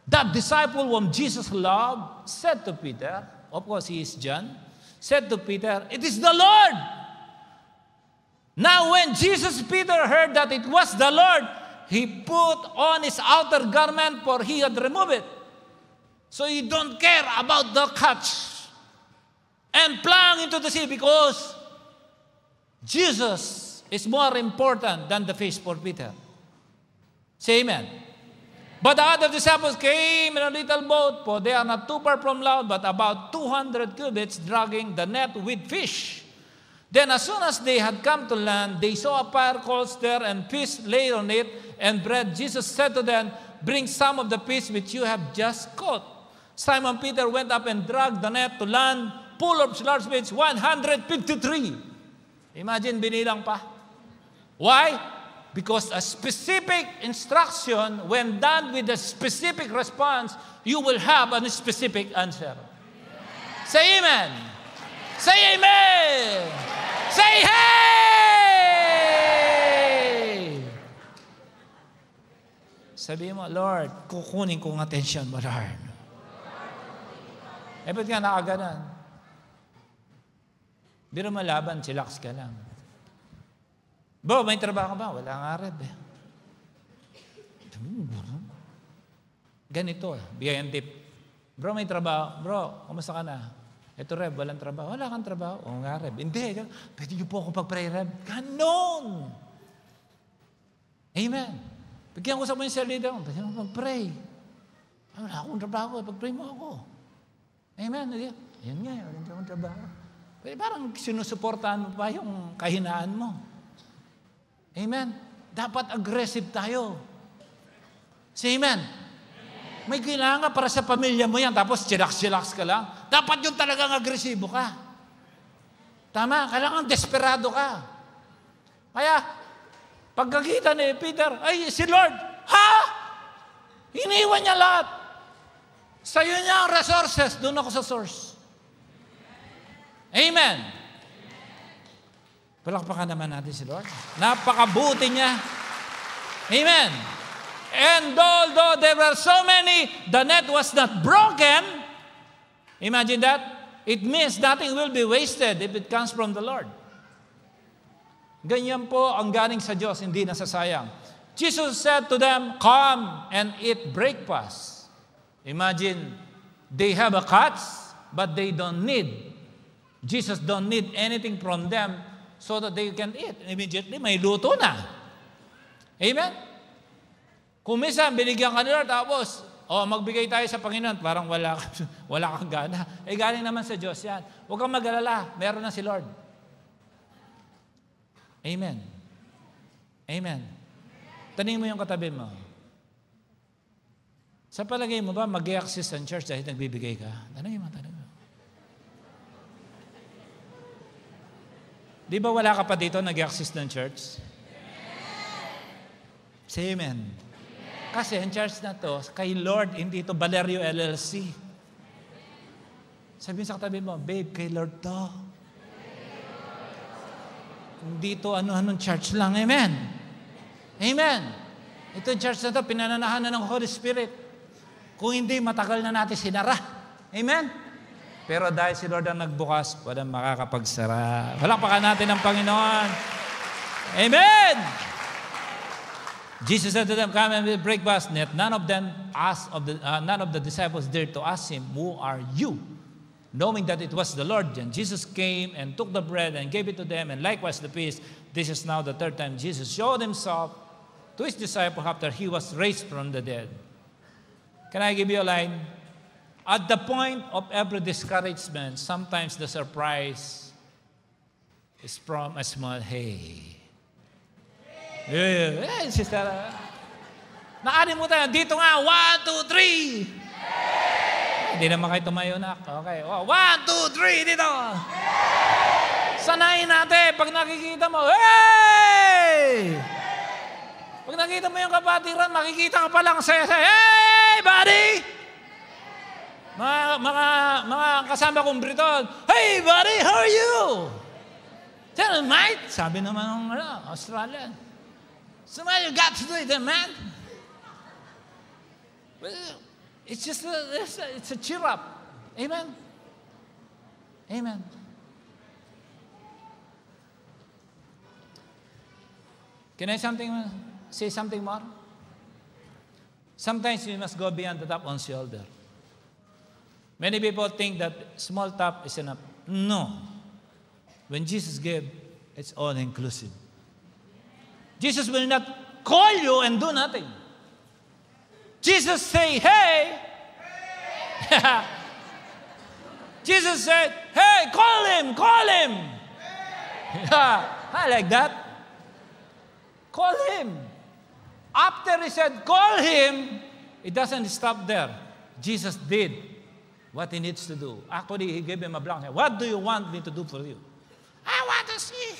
that disciple whom Jesus loved said to Peter, of course he is John, said to Peter, "It is the Lord." Now when Peter heard that it was the Lord, he put on his outer garment, for he had removed it. So he don't care about the catch. And plunged into the sea because Jesus is more important than the fish for Peter. Say amen. But the other disciples came in a little boat, for they are not too far from land, but about 200 cubits, dragging the net with fish. Then as soon as they had come to land, they saw a fire coals there and fish laid on it and bread. Jesus said to them, "Bring some of the fish which you have just caught." Simon Peter went up and dragged the net to land, full of large fish, 153. Imagine, binilang pa. Why? Because a specific instruction, when done with a specific response, you will have a specific answer. Say amen. Say amen. Say hey! Sabi mo, Lord, kukunin kong attention mo, Lord. Ba't nga nakaganan? Biro malaban, chillax ka lang. Bro, may trabaho ba? Wala nga rin. Ganito, bigay ang tip. Bro, may trabaho. Bro, kumusta ka na? Ito, Reb, walang trabaho. Wala kang trabaho. Oo nga, Reb. Hindi, pwede niyo po ako pag-pray, Reb. Ganon! Amen. Bigyan ko sa mga leader, pwede mo pag-pray. Wala akong trabaho, pag-pray mo ako. Amen. Yan nga, wala akong trabaho. Pwede parang sinusuportahan mo pa yung kahinaan mo. Amen. Dapat aggressive tayo. Say amen. May kailangan para sa pamilya mo yan, tapos chillax ka lang. Dapat yung talagang agresibo ka. Tama, kailangan desperado ka. Kaya, pagkakita ni Peter, ay, si Lord, ha? Iniwan niya lahat. Sa'yo niya ang resources, doon ako sa source. Amen. Palakpakan naman natin si Lord. Napakabuti niya. Amen. And although there were so many, the net was not broken. Imagine that. It means nothing will be wasted if it comes from the Lord. Ganyan po ang galing sa Diyos, hindi nasasayang. Jesus said to them, "Come and eat breakfast." Imagine, they have a catch, but they don't need. Jesus don't need anything from them so that they can eat. Immediately, may luto na. Amen? Kung minsan, binigyan ka nila, tapos, magbigay tayo sa Panginoon, parang wala kang gana. Galing naman sa Diyos yan. Huwag kang mag-alala, meron na si Lord. Amen. Amen. Tanungin mo yung katabi mo. Sa palagay mo ba, mag-i-access ang church dahil nagbibigay ka? Tanungin mo. Di ba wala ka pa dito nag-i-access ng church? Say amen. Kasi ang church na to, kay Lord, hindi ito Valerio LLC. Sabihin sa katabi mo, babe, kay Lord to. Hindi ito ano-anong church lang. Amen. Amen. Ito church na to, pinananahan na ng Holy Spirit. Kung hindi, matagal na natin sinara. Amen. Pero dahil si Lord ang nagbukas, walang makakapagsara. Palakpakan natin ang Panginoon. Amen. Jesus said to them, "Come and we'll breakfast." Yet none of the disciples dared to ask him, "Who are you?" Knowing that it was the Lord. And Jesus came and took the bread and gave it to them, and likewise the fish. This is now the third time Jesus showed himself to his disciple after he was raised from the dead. Can I give you a line? At the point of every discouragement, sometimes the surprise is from a small hey. Hey, sister. Naanin mo tayo. Dito nga. 1, 2, 3. Hindi naman kayo tumayo na. Okay. 1, 2, 3. Dito. Sanayin natin. Pag nakikita mo, hey! Pag nakita mo yung kapatiran, makikita ka palang saya-saya. Hey, buddy! Mga kasama kong Briton, hey, buddy, how are you? Tell him, mate. Sabi naman ng Australian. So man, you got to do it, man. Well, it's just it's a cheer up. Amen. Amen. Can I say something more? Sometimes we must go beyond the tap on shoulder. Many people think that small tap is enough. No. When Jesus gave, it's all inclusive. Jesus will not call you and do nothing. Jesus say, hey. Jesus said, hey, call him. I like that. Call him. After he said, call him, it doesn't stop there. Jesus did what he needs to do. Actually, he gave him a blank check. What do you want me to do for you? I want to see.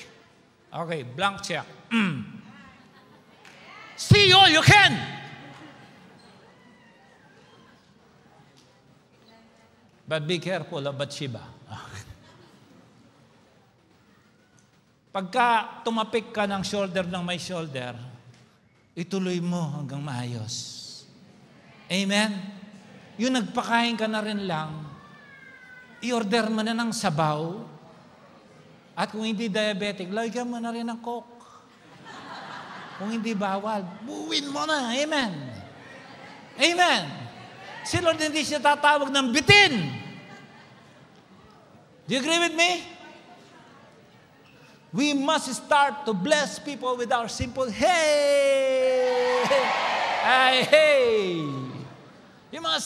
Okay, blank check. See all you can. But be careful of Bathsheba. Pagka tumapik ka ng shoulder ng may shoulder, ituloy mo hanggang maayos. Amen? Yung nagpakain ka na rin lang, i-order mo na ng sabaw, at kung hindi diabetic, lagyan mo na rin ng Coke. Kung hindi bawal, buuin mo na. Amen? Amen? Si Lord hindi siya tatawag ng bitin. Do you agree with me? We must start to bless people with our simple, hey! Ay, hey! Yung mga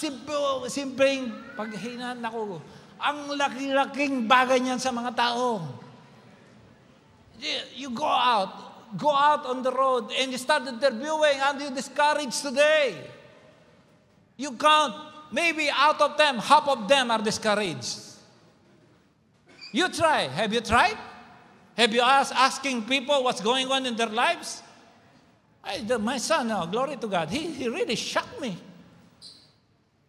simpleng paghinaan ako, ang laki-laking bagay niyan sa mga tao. You go out on the road and you start interviewing and you're discouraged today. You count, maybe out of them, half of them are discouraged. You try. Have you tried? Have you asking people what's going on in their lives? My son, glory to God, he really shocked me.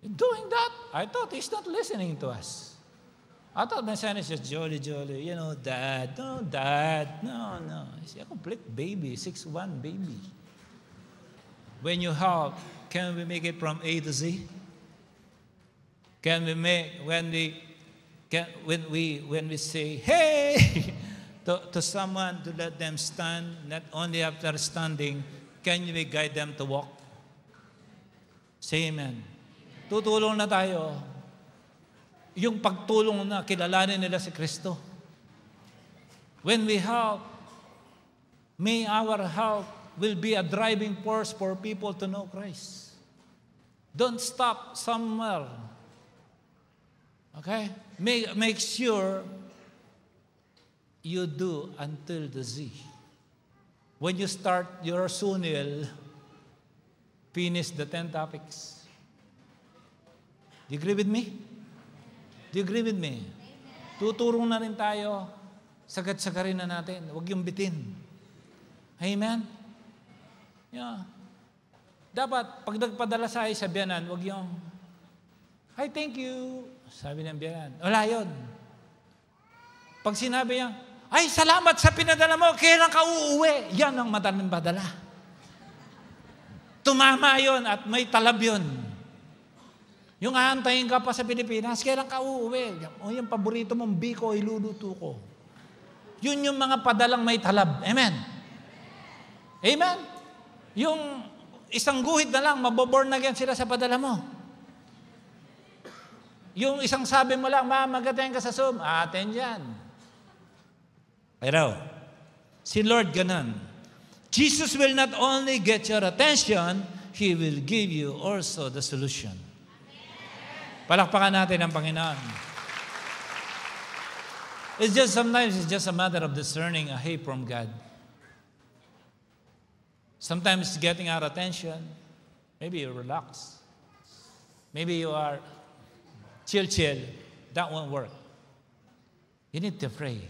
Doing that, I thought he's not listening to us. I thought my son is just jolly. You know, Dad. No. He's a complete baby, 6'1" baby. When you help, can we make it from A to Z? Can we make, when we say, hey, to someone to let them stand, not only after standing, can we guide them to walk? Say amen. Tutulong na tayo. Yung pagtulong na kilalanin nila si Kristo. When we help, may our help will be a driving force for people to know Christ. Don't stop somewhere. Okay? Make sure you do until the Z. When you start your Sunil, finish the 10 topics. Do you agree with me? Do you agree with me? Tuturong na rin tayo. Sagad-sagarin na natin. Huwag yung bitin. Amen? Yeah. Dapat, pag nagpadala sa biyanan, huwag yung, hi, thank you. Sabi ng biyanan. Wala yun. Pag sinabi niya, ay, salamat sa pinadala mo, kailan ka uuwi? Yan ang madaling padala. Tumama yun at may talab yun. Yung aantayin ka pa sa Pilipinas, kailan ka uuwi? O yung paborito mong biko, iluluto ko. Yun yung mga padalang may talab. Amen? Amen? Yung isang guhit na lang, maboborn again sila sa padala mo. Yung isang sabi mo lang, mamagatayin ka sa Zoom, atin yan. Pero, si Lord ganun. Jesus will not only get your attention, He will give you also the solution. Palakpakan natin ang Panginoon. Sometimes it's just a matter of discerning a hey from God. Sometimes it's getting our attention. Maybe you relax. Maybe you are chill. That won't work. You need to pray.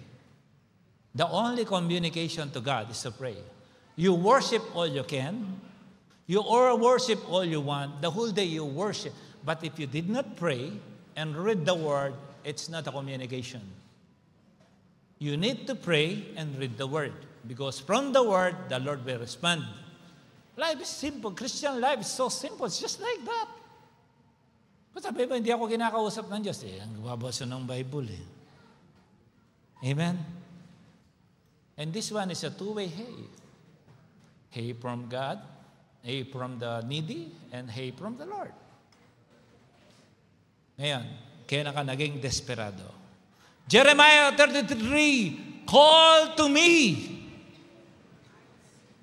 The only communication to God is to pray. You worship all you can. You worship all you want. The whole day you worship. But if you did not pray and read the Word, it's not a communication. You need to pray and read the Word. Because from the Word, the Lord will respond. Life is simple. Christian life is so simple. It's just like that. Kung sabi ba, hindi ako kinakausap ng Diyos, ang babasa ng Bible eh. Amen? And this one is a two-way hey. Hey from God, hey from the needy, and hey from the Lord. Ngayon, kaya ka naging desperado. Jeremiah 33, call to me,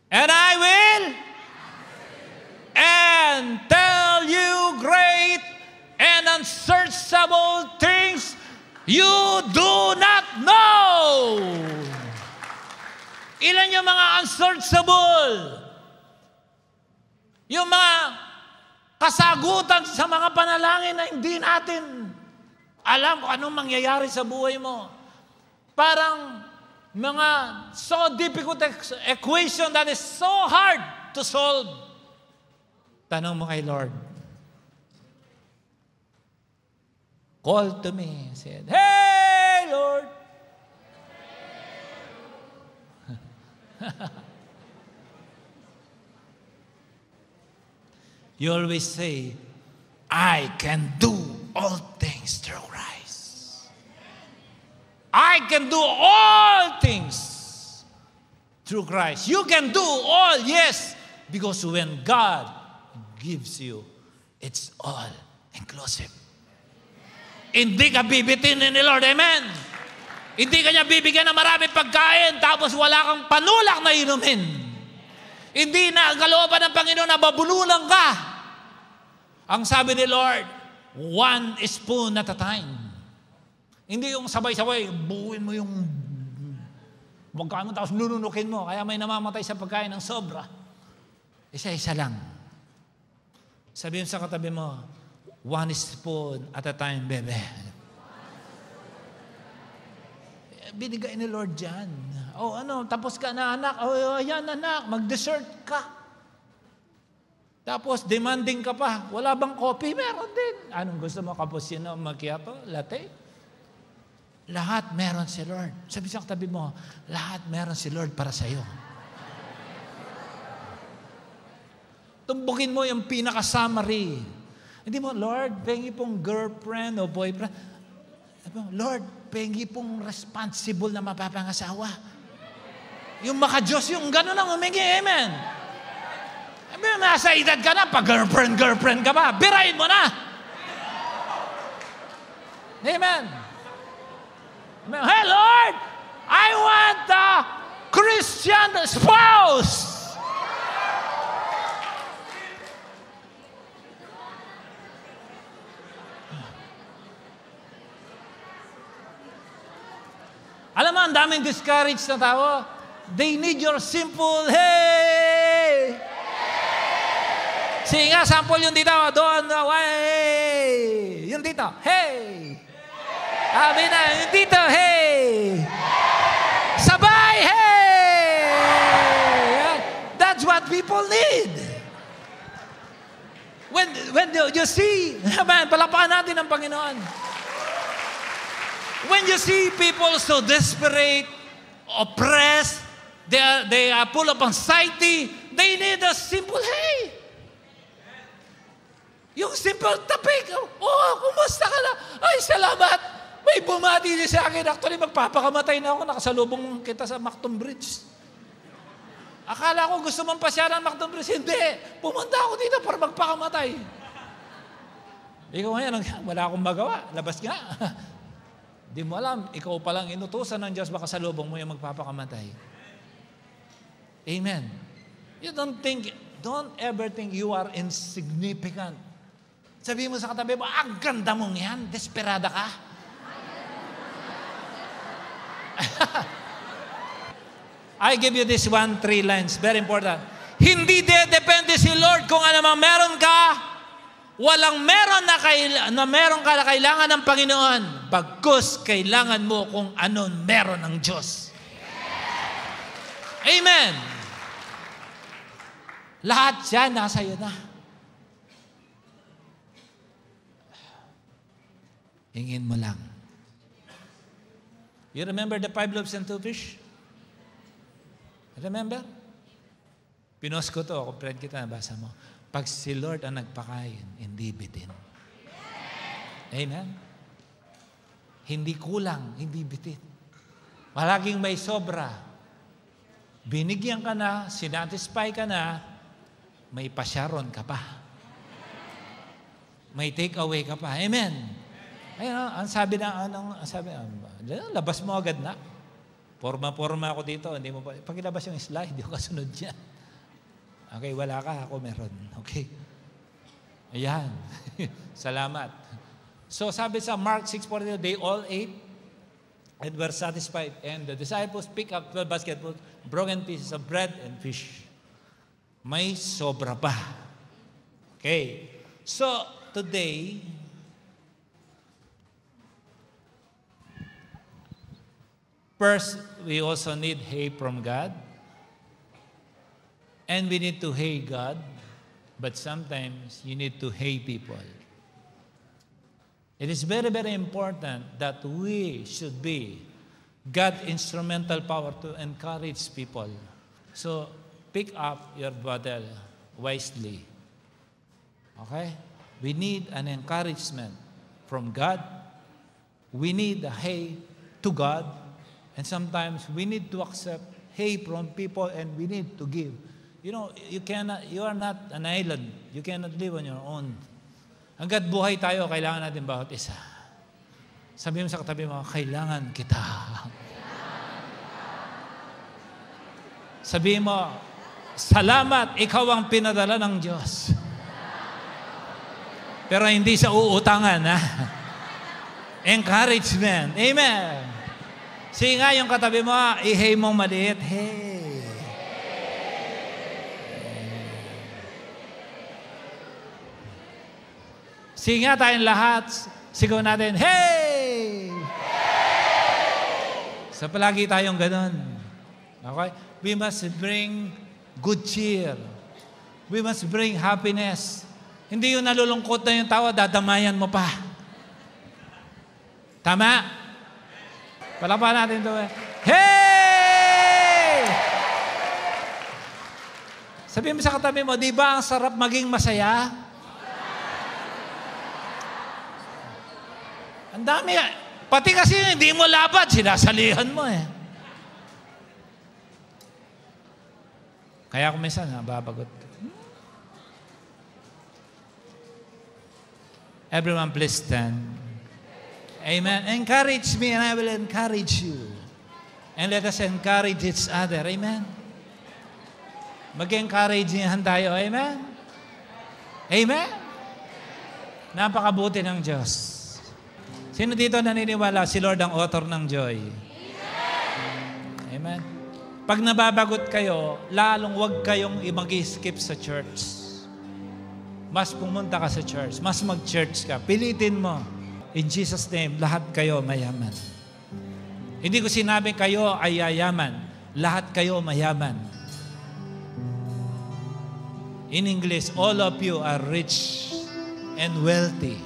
and I will and tell you great and unsearchable things you do not know. Ilan yung mga unsearchable? Yung mga kasagutan sa mga panalangin na hindi natin alam kung anong mangyayari sa buhay mo. Parang mga so difficult equation that is so hard to solve. Tanong mo kay Lord. Call to me. Said, hey, Lord. You always say, I can do all things through Christ. I can do all things through Christ. You can do all, yes, because when God gives you, it's all inclusive. Hindi ka bibitinin ni Lord, amen? Hindi ka niya bibigyan ng maraming pagkain tapos wala kang panulak na inumin. Hindi na ang kalooban ng Panginoon na babululang ka. Ang sabi ni Lord, one spoon at a time. Hindi yung sabay-sabay, buuin mo yung pagkain mo tapos nununukin mo. Kaya may namamatay sa pagkain ng sobra. Isa-isa lang. Sabihin sa katabi mo, one spoon at a time, bebe. Binigay ni Lord dyan. Oh, tapos ka na, anak. Oh, ayan, anak, mag-dessert ka. Tapos, demanding ka pa. Wala bang coffee? Meron din. Anong gusto mo? Cappuccino, macchiato, latte? Lahat meron si Lord. Sabi sa katabi mo, lahat meron si Lord para sa'yo. Tumbukin mo yung pinaka-summary. Hindi mo, Lord, pengi pong girlfriend o boyfriend. Lord, pengi pong responsible na mapapangasawa. Yung maka-Diyos, yung gano'n lang humingi, amen. Nasa edad ka na, pag girlfriend ka ba, birahin mo na. Amen. Hey, Lord, I want a Christian spouse. Alam mo, ang daming discouraged na tao. They need your simple, hey! Sige nga, sample yung dito. Doon, hey! Yung dito, hey! Sabi na, yung dito, hey! Sabay, hey! That's what people need. When you see, man, palapakan natin ang Panginoon. When you see people so desperate, oppressed, they are full of anxiety, they need a simple hey. Yung simple tapik, oh, kumusta ka na? Ay, salamat. May bumati din sa akin. Actually, magpapakamatay na ako. Nakasalubong kita sa Macton Bridge. Akala ko gusto mong pasyaran ng Macton Bridge. Hindi. Pumunta ako dito para magpakamatay. Ikaw ngayon, wala akong magawa. Labas nga. Di mo alam, ikaw palang inutusan ng Diyos, baka salubong mo yung magpapakamatay. Amen. Don't ever think you are insignificant. Sabihin mo sa katabi mo, ang ganda mong yan, desperada ka. I give you this 3 lines, very important. Hindi depende si Lord kung ano mang meron ka. Walang meron na meron ka na kailangan ng Panginoon. Bagkus, kailangan mo kung ano meron ng Diyos. Amen. Lahat yan, nasa iyo na. Hingin mo lang. You remember the 5 loaves and 2 fish? Remember? Pinost ko to, comprehend kita, basa mo. Pag si Lord ang nagpakain, hindi bitin. Amen? Hindi kulang, hindi bitin. Palaging may sobra. Binigyan ka na, sinatisfy ka na, may pasyaron ka pa. May take away ka pa. Amen? Ayun, ang sabi labas mo agad na. Forma ako dito. Hindi mo pa, pag ilabas yung slide, hindi ko kasunod niya. Okay, wala ka, ako meron. Okay? Ayan. Salamat. So sabi sa Mark 6:42, they all ate and were satisfied. And the disciples picked up 12 basketfuls, broken pieces of bread and fish. May sobra pa. Okay. So today, first, we also need help from God. And we need to hate God, but sometimes you need to hate people. It is very, very important that we should be God's instrumental power to encourage people. So, pick up your battle wisely. Okay? We need an encouragement from God. We need a hate to God. And sometimes we need to accept hate from people and we need to give. You know, you are not an island. You cannot live on your own. Hanggat buhay tayo, kailangan natin bawat isa. Sabi mo sa katabi mo, kailangan kita. Sabi mo, salamat, ikaw ang pinadala ng Diyos. Pero hindi sa uutangan, ha? Encouragement. Amen. Sige nga yung katabi mo, ihey mong maliit, hey. Sige nga tayong lahat, sigaw natin, hey! Sa palagi tayong ganun. Okay? We must bring good cheer. We must bring happiness. Hindi yung nalulungkot na yung tawa, dadamayan mo pa. Tama? Palapahan natin ito. Hey! Sabihin mo sa katabi mo, di ba ang sarap maging masaya? Ang dami. Pati kasi hindi mo laban, sinasalihan mo eh. Kaya kung minsan, babagot. Everyone please stand. Amen. Encourage me and I will encourage you. And let us encourage each other. Amen. Mag-encourage niyan tayo. Amen. Amen. Napakabuti ng Diyos. Sino dito naniniwala si Lord ang author ng joy? Amen. Pag nababagot kayo, lalong wag kayong mag-skip sa church. Mas pumunta ka sa church. Mas mag-church ka. Pilitin mo. In Jesus' name, lahat kayo mayaman. Hindi ko sinabing kayo ay yayaman. Lahat kayo mayaman. In English, all of you are rich and wealthy.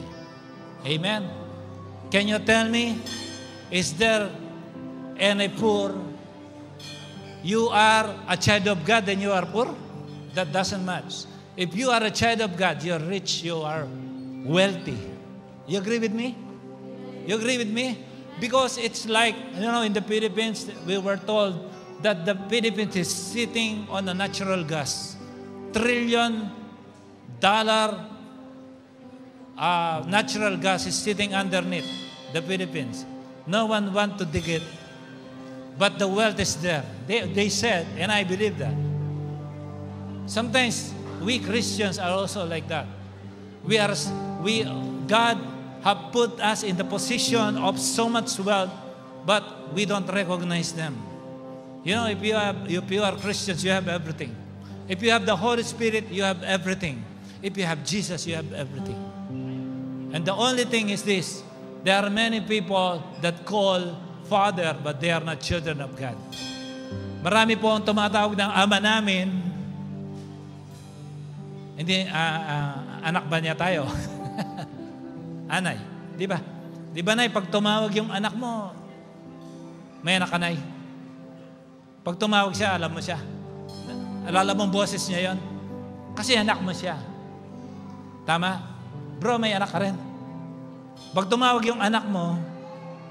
Amen. Can you tell me, is there any poor? You are a child of God and you are poor? That doesn't match. If you are a child of God, you're rich, you are wealthy. You agree with me? You agree with me? Because it's like, in the Philippines, we were told that the Philippines is sitting on a natural gas. $1 trillion natural gas is sitting underneath the Philippines. No one wants to dig it. But the wealth is there. They said, and I believe that. Sometimes we Christians are also like that. We are God have put us in the position of so much wealth, but we don't recognize them. You know, if you are Christians, you have everything. If you have the Holy Spirit, you have everything. If you have Jesus, you have everything. And the only thing is this: there are many people that call Father, but they are not children of God. Marami po ang tumatawag ng ama namin. Hindi, anak ba niya tayo? Anay, di ba? Di ba, Nay, pag tumawag yung anak mo, may anak ka, Nay. Pag tumawag siya, alam mo siya. Alala mong boses niya yon. Kasi anak mo siya. Tama? Bro, may anak ka rin. Pag tumawag yung anak mo,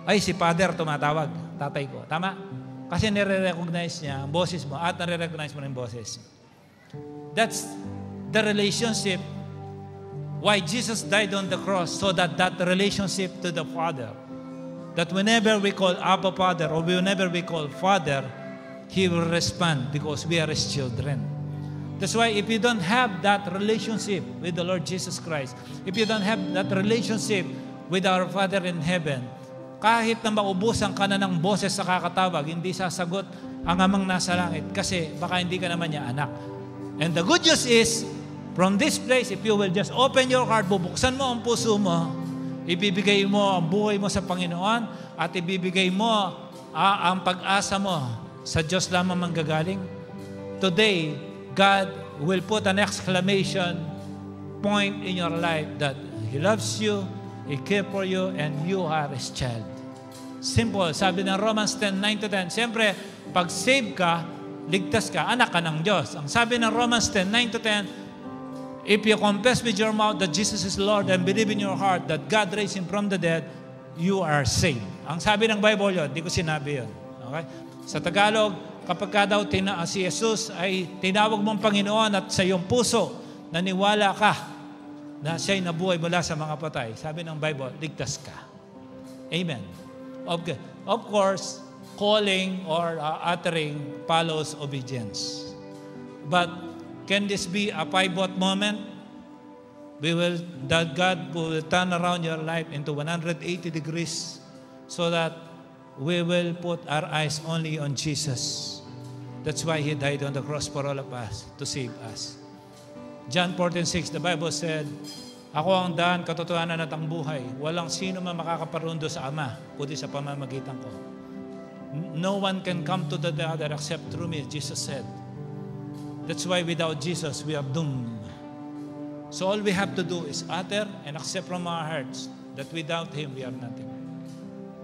ay, si Father tumatawag, tatay ko. Tama? Kasi nire-recognize niya ang boses mo at nire-recognize mo rin boses. That's the relationship why Jesus died on the cross, so that relationship to the Father, that whenever we call Abba Father or whenever we call Father, He will respond because we are His children. That's why if you don't have that relationship with the Lord Jesus Christ, if you don't have that relationship with our Father in heaven, kahit na maubusan ka na ng boses sa kakatawag, hindi sasagot ang amang nasa langit kasi baka hindi ka naman niya anak. And the good news is, from this place, if you will just open your heart, bubuksan mo ang puso mo, ibibigay mo ang buhay mo sa Panginoon at ibibigay mo ang pag-asa mo sa Diyos lamang manggagaling. Today, God will put an exclamation point in your life that He loves you, He cares for you, and you are His child. Simple. Sabi ng Romans 10:9-10, siyempre, pag save ka, ligtas ka, anak ka ng Diyos. Ang sabi ng Romans 10:9-10, if you confess with your mouth that Jesus is Lord and believe in your heart that God raised Him from the dead, you are saved. Ang sabi ng Bible yun, di ko sinabi yun. Okay? Sa Tagalog, kapag ka daw si Jesus ay tinawag mong Panginoon at sa iyong puso, naniwala ka na siya'y nabuhay mula sa mga patay, sabi ng Bible, ligtas ka. Amen. Okay. Of course, calling or uttering follows obedience. But can this be a pivot moment? That God will turn around your life into 180 degrees so that we will put our eyes only on Jesus. That's why He died on the cross for all of us, to save us. John 14:6, the Bible said, ako ang daan, katotohanan at ang buhay. Walang sino man makakaparundo sa Ama, kundi sa pamamagitan ko. No one can come to the other except through me, Jesus said. That's why without Jesus, we are doomed. So all we have to do is utter and accept from our hearts that without Him, we are nothing.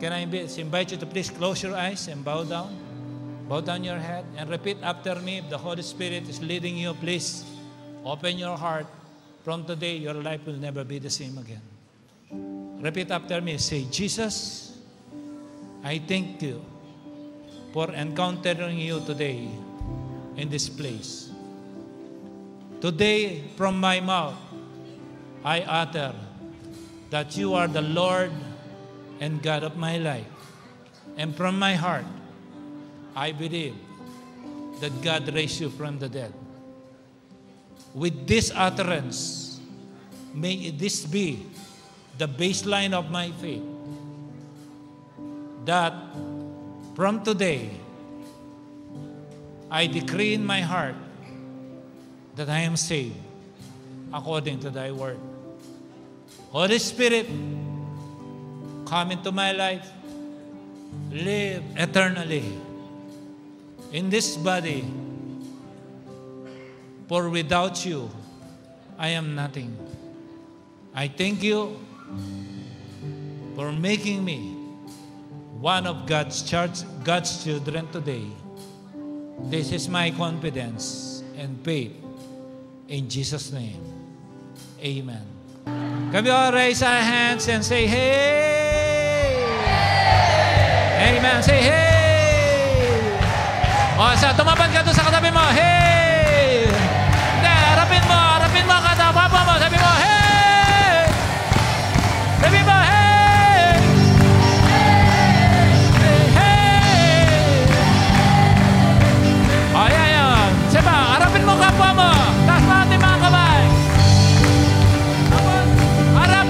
Can I invite you to please close your eyes and bow down? Bow down your head and repeat after me. If the Holy Spirit is leading you, please open your heart. From today, your life will never be the same again. Repeat after me. Say, Jesus, I thank you for encountering you today in this place. Today, from my mouth, I utter that you are the Lord and God of my life. And from my heart, I believe that God raised you from the dead. With this utterance, may this be the baseline of my faith, that from today, I decree in my heart that I am saved according to Thy word. Holy Spirit, come into my life, live eternally in this body, for without you, I am nothing. I thank you for making me one of God's children today. This is my confidence and faith in Jesus' name. Amen. Can we all raise our hands and say, hey! Amen. Say, hey! O, tumapad ka doon sa katabi mo, hey! Harapin mo katabi mo, sabi mo, hey! Sabi mo, hey! Hey! O, yan. Sabi, harapin mo kapwa mo. Taas natin mga kamay. Tapos, harap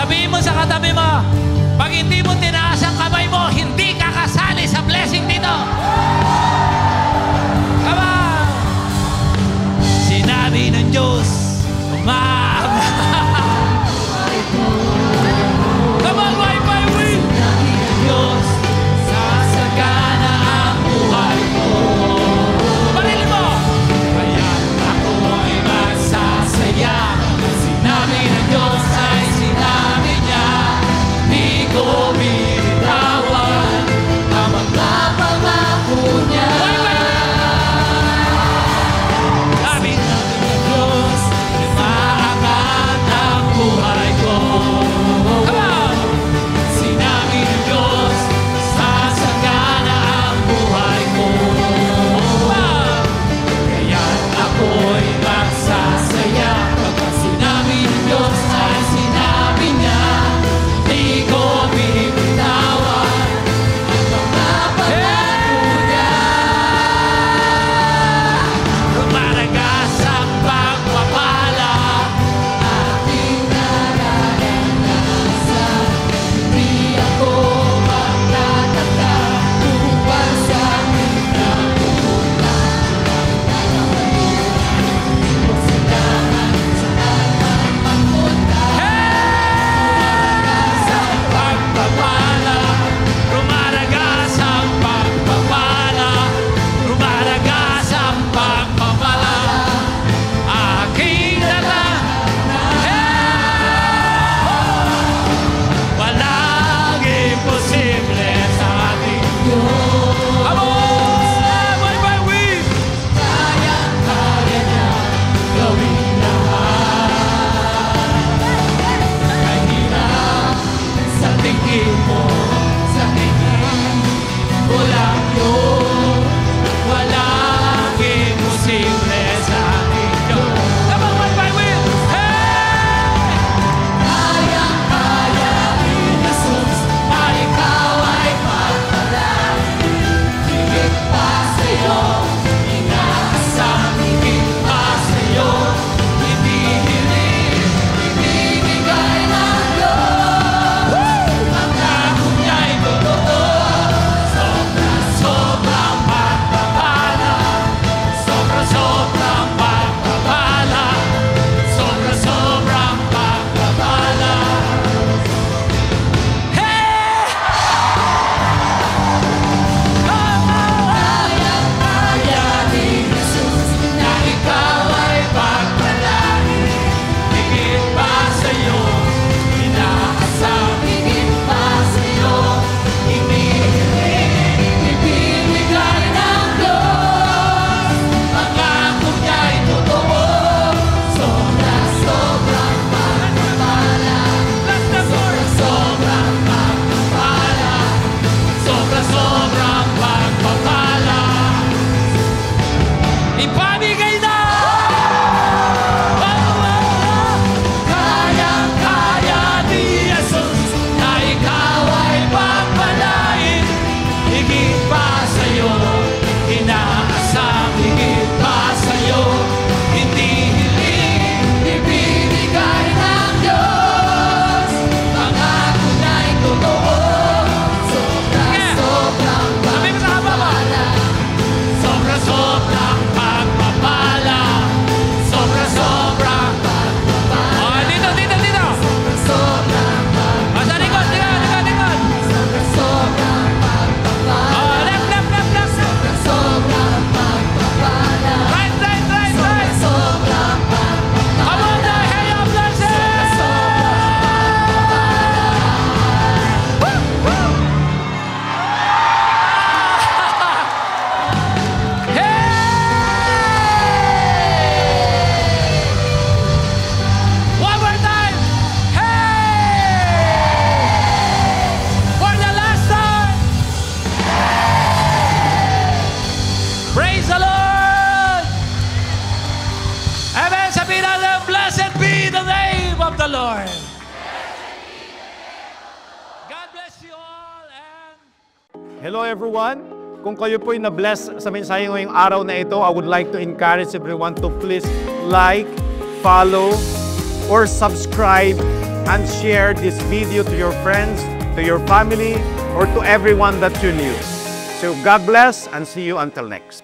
Sabihin mo sa katabi mo, pag hindi mo tinaas ang kamay mo, hindi ka kasali sa blessing dito. Come on! Sinabi ng Diyos, come on, Wi-Fi win! Diyos, sasagana ang buhay ko. Parilin mo! Kaya ako'y magsasaya. Sinabi ng Diyos ay sinabi niya, di ko binitawan ang mga pangako niya. Sabi ng Diyos, umaangat ang buhay ko. Come on! Sinabi ng Diyos, sasagana ang buhay ko. Kaya ako'y magsasaya. Pagka sinabi ng Diyos ay sinabi niya, di ko binitawan ang mga pangako niya. Rumaragas ang pagpapala, aking nararanasan. Di ako magtataka upang sa akin na pupunta. Rumaragas ang pagpapala, rumaragas ang pagpapala, aking walang imposible sa ating Diyos. Come on! Bye-bye, win! Kaya niya gawin lahat. Kahirap sa tingin mo, sa tingin ko lang yun. Walang imposible sa ating Diyos. Come on, bye-bye, win! Hey! Kaya ni Jesus na ikaw ay pagpalain. Higit pa sa'yo, inaasam, higit pa sa'yo. Hindi hiling, ibibigay ng Diyos. Pangako niya'y totoo. Sobra-sobrang pagpapala. Sobra-sobrang pagpapala. Sobra-sobrang pagpapala. Hey! Kaya ni Jesus na ikaw ay pagpalain. Higit pa sa'yo, inaasam, higit pa sa'yo. Inihiling, ibibigay ng Diyos. Pangako niya'y totoo. Sobra-sobrang pagpapala. Sobra-sobrang pagpapala. Sobra-sobrang pagpapala. Ipamigay na! Kaya ni Jesus na ikaw ay pagpalain. Higit pa sa'yo, inaasam, higit pa sa'yo. Hindi hiling, ibibigay ng Diyos. Pangako niya'y totoo. Sobra-sobrang pagpapala. Sobra-sobrang pagpapala. Sobra-sobrang pagpapala. Oh, dito. Sobra-sobrang pagpapala. Sa likod. Sobra-sobrang pagpapala. Oh, left. Sobra-sobrang pagpapala. Right. Sobra-sobrang pagpapala. Come on now, hey, I'm blessed. Hey! One more time. Hey! For the last time. Praise the Lord. Amen. Sabihin natin, blessed be the name of the Lord. God bless you all and Hello everyone! Kung kayo po'y na-bless sa mensahe ngayong araw na ito, I would like to encourage everyone to please like, follow, or subscribe and share this video to your friends, to your family, or to everyone that you knew. So God bless and see you until next.